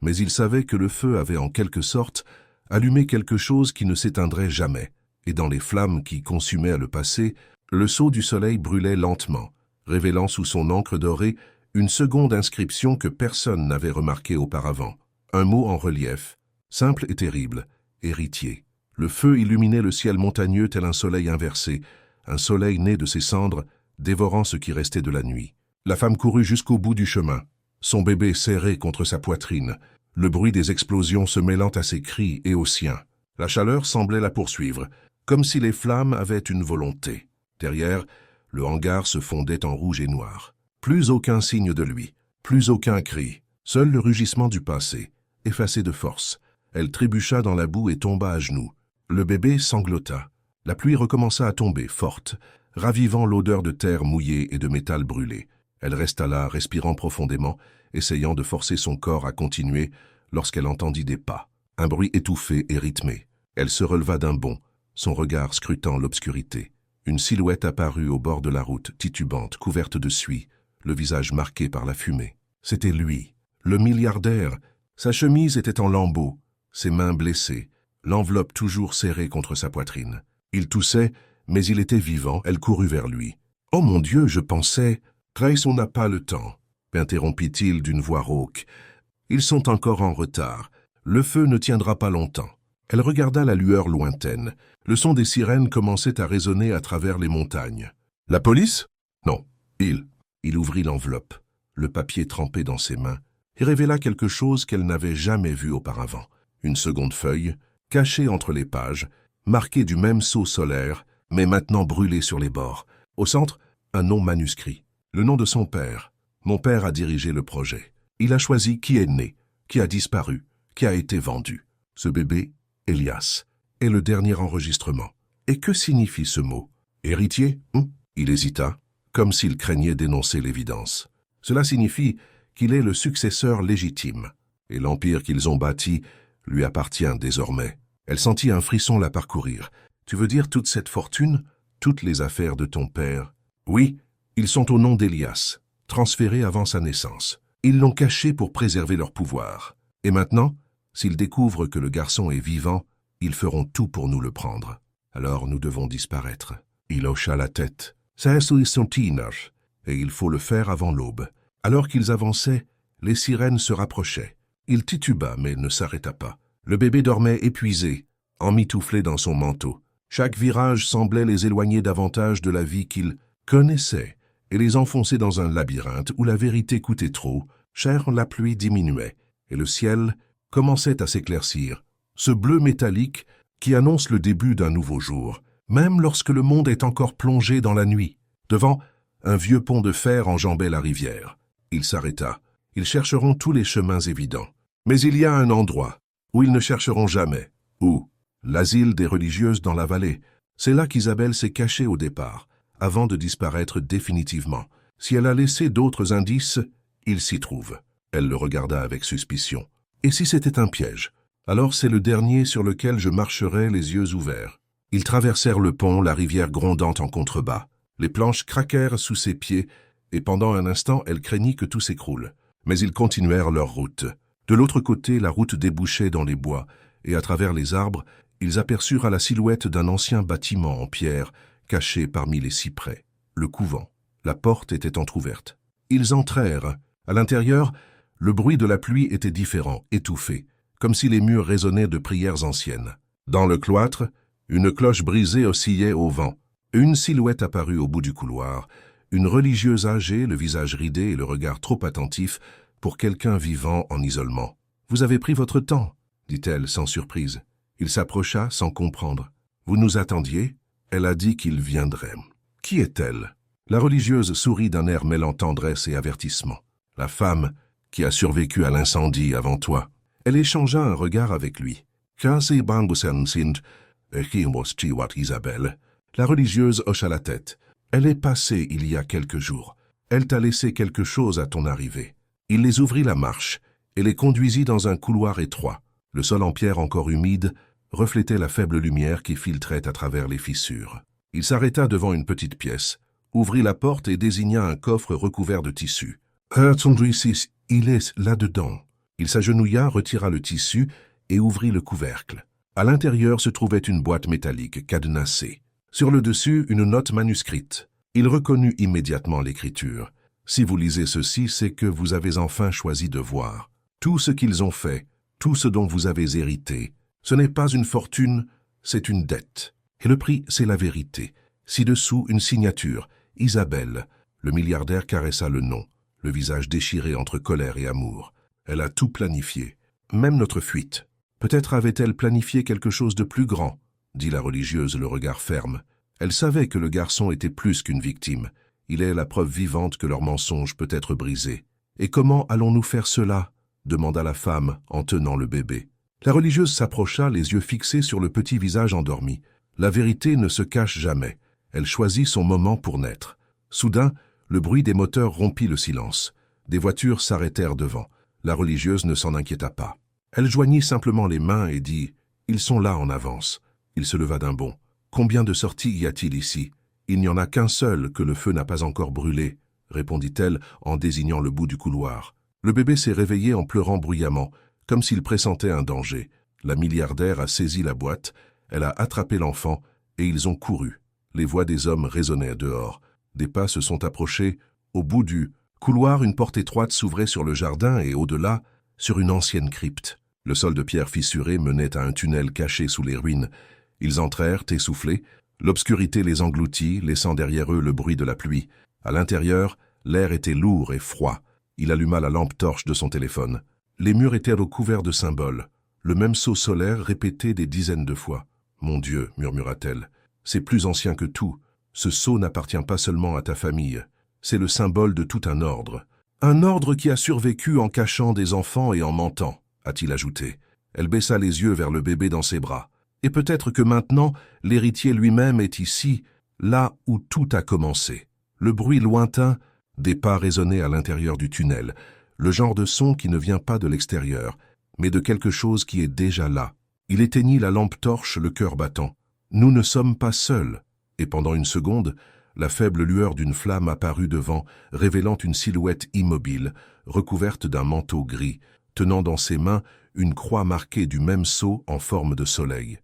[SPEAKER 1] mais il savait que le feu avait en quelque sorte allumé quelque chose qui ne s'éteindrait jamais, et dans les flammes qui consumaient le passé, le sceau du soleil brûlait lentement, révélant sous son encre dorée une seconde inscription que personne n'avait remarquée auparavant. Un mot en relief, simple et terrible, héritier. Le feu illuminait le ciel montagneux tel un soleil inversé, un soleil né de ses cendres, dévorant ce qui restait de la nuit. La femme courut jusqu'au bout du chemin, son bébé serré contre sa poitrine, le bruit des explosions se mêlant à ses cris et aux siens. La chaleur semblait la poursuivre, comme si les flammes avaient une volonté. Derrière, le hangar se fondait en rouge et noir. Plus aucun signe de lui, plus aucun cri, seul le rugissement du passé, effacé de force. Elle trébucha dans la boue et tomba à genoux. Le bébé sanglota. La pluie recommença à tomber, forte, ravivant l'odeur de terre mouillée et de métal brûlé. Elle resta là, respirant profondément, essayant de forcer son corps à continuer lorsqu'elle entendit des pas, un bruit étouffé et rythmé. Elle se releva d'un bond, son regard scrutant l'obscurité. Une silhouette apparut au bord de la route, titubante, couverte de suie, le visage marqué par la fumée. C'était lui, le milliardaire. Sa chemise était en lambeaux, ses mains blessées, l'enveloppe toujours serrée contre sa poitrine. Il toussait, mais il était vivant. Elle courut vers lui. « Oh mon Dieu, je pensais... » « Grace, on n'a pas le temps, » interrompit-il d'une voix rauque. « Ils sont encore en retard. Le feu ne tiendra pas longtemps. » Elle regarda la lueur lointaine. Le son des sirènes commençait à résonner à travers les montagnes. « La police ? » ?»« Non, il. » Il ouvrit l'enveloppe, le papier trempé dans ses mains, et révéla quelque chose qu'elle n'avait jamais vu auparavant. Une seconde feuille, cachée entre les pages, marquée du même sceau solaire, mais maintenant brûlée sur les bords. Au centre, un nom manuscrit. Le nom de son père. Mon père a dirigé le projet. Il a choisi qui est né, qui a disparu, qui a été vendu. Ce bébé, Elias, est le dernier enregistrement. Et que signifie ce mot? Héritier? Il hésita, comme s'il craignait d'énoncer l'évidence. Cela signifie qu'il est le successeur légitime, et l'empire qu'ils ont bâti lui appartient désormais. Elle sentit un frisson la parcourir. Tu veux dire toute cette fortune, toutes les affaires de ton père? Oui. Ils sont au nom d'Elias, transférés avant sa naissance. Ils l'ont caché pour préserver leur pouvoir. Et maintenant, s'ils découvrent que le garçon est vivant, ils feront tout pour nous le prendre. Alors nous devons disparaître. Il hocha la tête. C'est teenage, et il faut le faire avant l'aube. Alors qu'ils avançaient, les sirènes se rapprochaient. Il tituba, mais ne s'arrêta pas. Le bébé dormait épuisé, emmitouflé dans son manteau. Chaque virage semblait les éloigner davantage de la vie qu'ils connaissaient, et les enfoncer dans un labyrinthe où la vérité coûtait trop, cher. La pluie diminuait, et le ciel commençait à s'éclaircir, ce bleu métallique qui annonce le début d'un nouveau jour, même lorsque le monde est encore plongé dans la nuit. Devant, un vieux pont de fer enjambait la rivière. Il s'arrêta. Ils chercheront tous les chemins évidents. Mais il y a un endroit où ils ne chercheront jamais. Où? L'asile des religieuses dans la vallée. C'est là qu'Isabelle s'est cachée au départ, avant de disparaître définitivement. Si elle a laissé d'autres indices, il s'y trouve. Elle le regarda avec suspicion. Et si c'était un piège? Alors c'est le dernier sur lequel je marcherai les yeux ouverts. Ils traversèrent le pont, la rivière grondant en contrebas. Les planches craquèrent sous ses pieds, et pendant un instant, elle craignit que tout s'écroule. Mais ils continuèrent leur route. De l'autre côté, la route débouchait dans les bois, et à travers les arbres, ils aperçurent à la silhouette d'un ancien bâtiment en pierre, caché parmi les cyprès. Le couvent. La porte était entr'ouverte. Ils entrèrent. À l'intérieur, le bruit de la pluie était différent, étouffé, comme si les murs résonnaient de prières anciennes. Dans le cloître, une cloche brisée oscillait au vent. Une silhouette apparut au bout du couloir, une religieuse âgée, le visage ridé et le regard trop attentif pour quelqu'un vivant en isolement. « Vous avez pris votre temps » dit-elle sans surprise. Il s'approcha sans comprendre. « Vous nous attendiez ?» Elle a dit qu'il viendrait. « Qui est-elle » La religieuse sourit d'un air mêlant tendresse et avertissement. « La femme qui a survécu à l'incendie avant toi. » Elle échangea un regard avec lui. « Isabelle. » La religieuse hocha la tête. « Elle est passée il y a quelques jours. Elle t'a laissé quelque chose à ton arrivée. » Il les ouvrit la marche et les conduisit dans un couloir étroit. Le sol en pierre encore humide reflétait la faible lumière qui filtrait à travers les fissures. Il s'arrêta devant une petite pièce, ouvrit la porte et désigna un coffre recouvert de tissu. « Il est là-dedans. » Il s'agenouilla, retira le tissu et ouvrit le couvercle. À l'intérieur se trouvait une boîte métallique cadenassée. Sur le dessus, une note manuscrite. Il reconnut immédiatement l'écriture. « Si vous lisez ceci, c'est que vous avez enfin choisi de voir. Tout ce qu'ils ont fait, tout ce dont vous avez hérité, ce n'est pas une fortune, c'est une dette. Et le prix, c'est la vérité. Ci-dessous, une signature. Isabelle. » Le milliardaire caressa le nom, le visage déchiré entre colère et amour. Elle a tout planifié, même notre fuite. Peut-être avait-elle planifié quelque chose de plus grand, dit la religieuse, le regard ferme. Elle savait que le garçon était plus qu'une victime. Il est la preuve vivante que leur mensonge peut être brisé. « Et comment allons-nous faire cela ?» demanda la femme en tenant le bébé. La religieuse s'approcha, les yeux fixés sur le petit visage endormi. La vérité ne se cache jamais. Elle choisit son moment pour naître. Soudain, le bruit des moteurs rompit le silence. Des voitures s'arrêtèrent devant. La religieuse ne s'en inquiéta pas. Elle joignit simplement les mains et dit « Ils sont là en avance ». Il se leva d'un bond. « Combien de sorties y a-t-il ici ?»« Il n'y en a qu'un seul que le feu n'a pas encore brûlé », répondit-elle en désignant le bout du couloir. Le bébé s'est réveillé en pleurant bruyamment, comme s'il pressentait un danger. La milliardaire a saisi la boîte, elle a attrapé l'enfant et ils ont couru. Les voix des hommes résonnaient dehors. Des pas se sont approchés. Au bout du couloir, une porte étroite s'ouvrait sur le jardin et au-delà, sur une ancienne crypte. Le sol de pierre fissuré menait à un tunnel caché sous les ruines. Ils entrèrent, essoufflés. L'obscurité les engloutit, laissant derrière eux le bruit de la pluie. À l'intérieur, l'air était lourd et froid. Il alluma la lampe torche de son téléphone. Les murs étaient recouverts de symboles. Le même sceau solaire répété des dizaines de fois. « Mon Dieu », murmura-t-elle, « c'est plus ancien que tout. Ce sceau n'appartient pas seulement à ta famille. C'est le symbole de tout un ordre. Un ordre qui a survécu en cachant des enfants et en mentant, a-t-il ajouté. Elle baissa les yeux vers le bébé dans ses bras. Et peut-être que maintenant, l'héritier lui-même est ici, là où tout a commencé. Le bruit lointain, des pas résonnaient à l'intérieur du tunnel, le genre de son qui ne vient pas de l'extérieur, mais de quelque chose qui est déjà là. Il éteignit la lampe torche, le cœur battant. Nous ne sommes pas seuls. Et pendant une seconde, la faible lueur d'une flamme apparut devant, révélant une silhouette immobile, recouverte d'un manteau gris, tenant dans ses mains une croix marquée du même sceau en forme de soleil.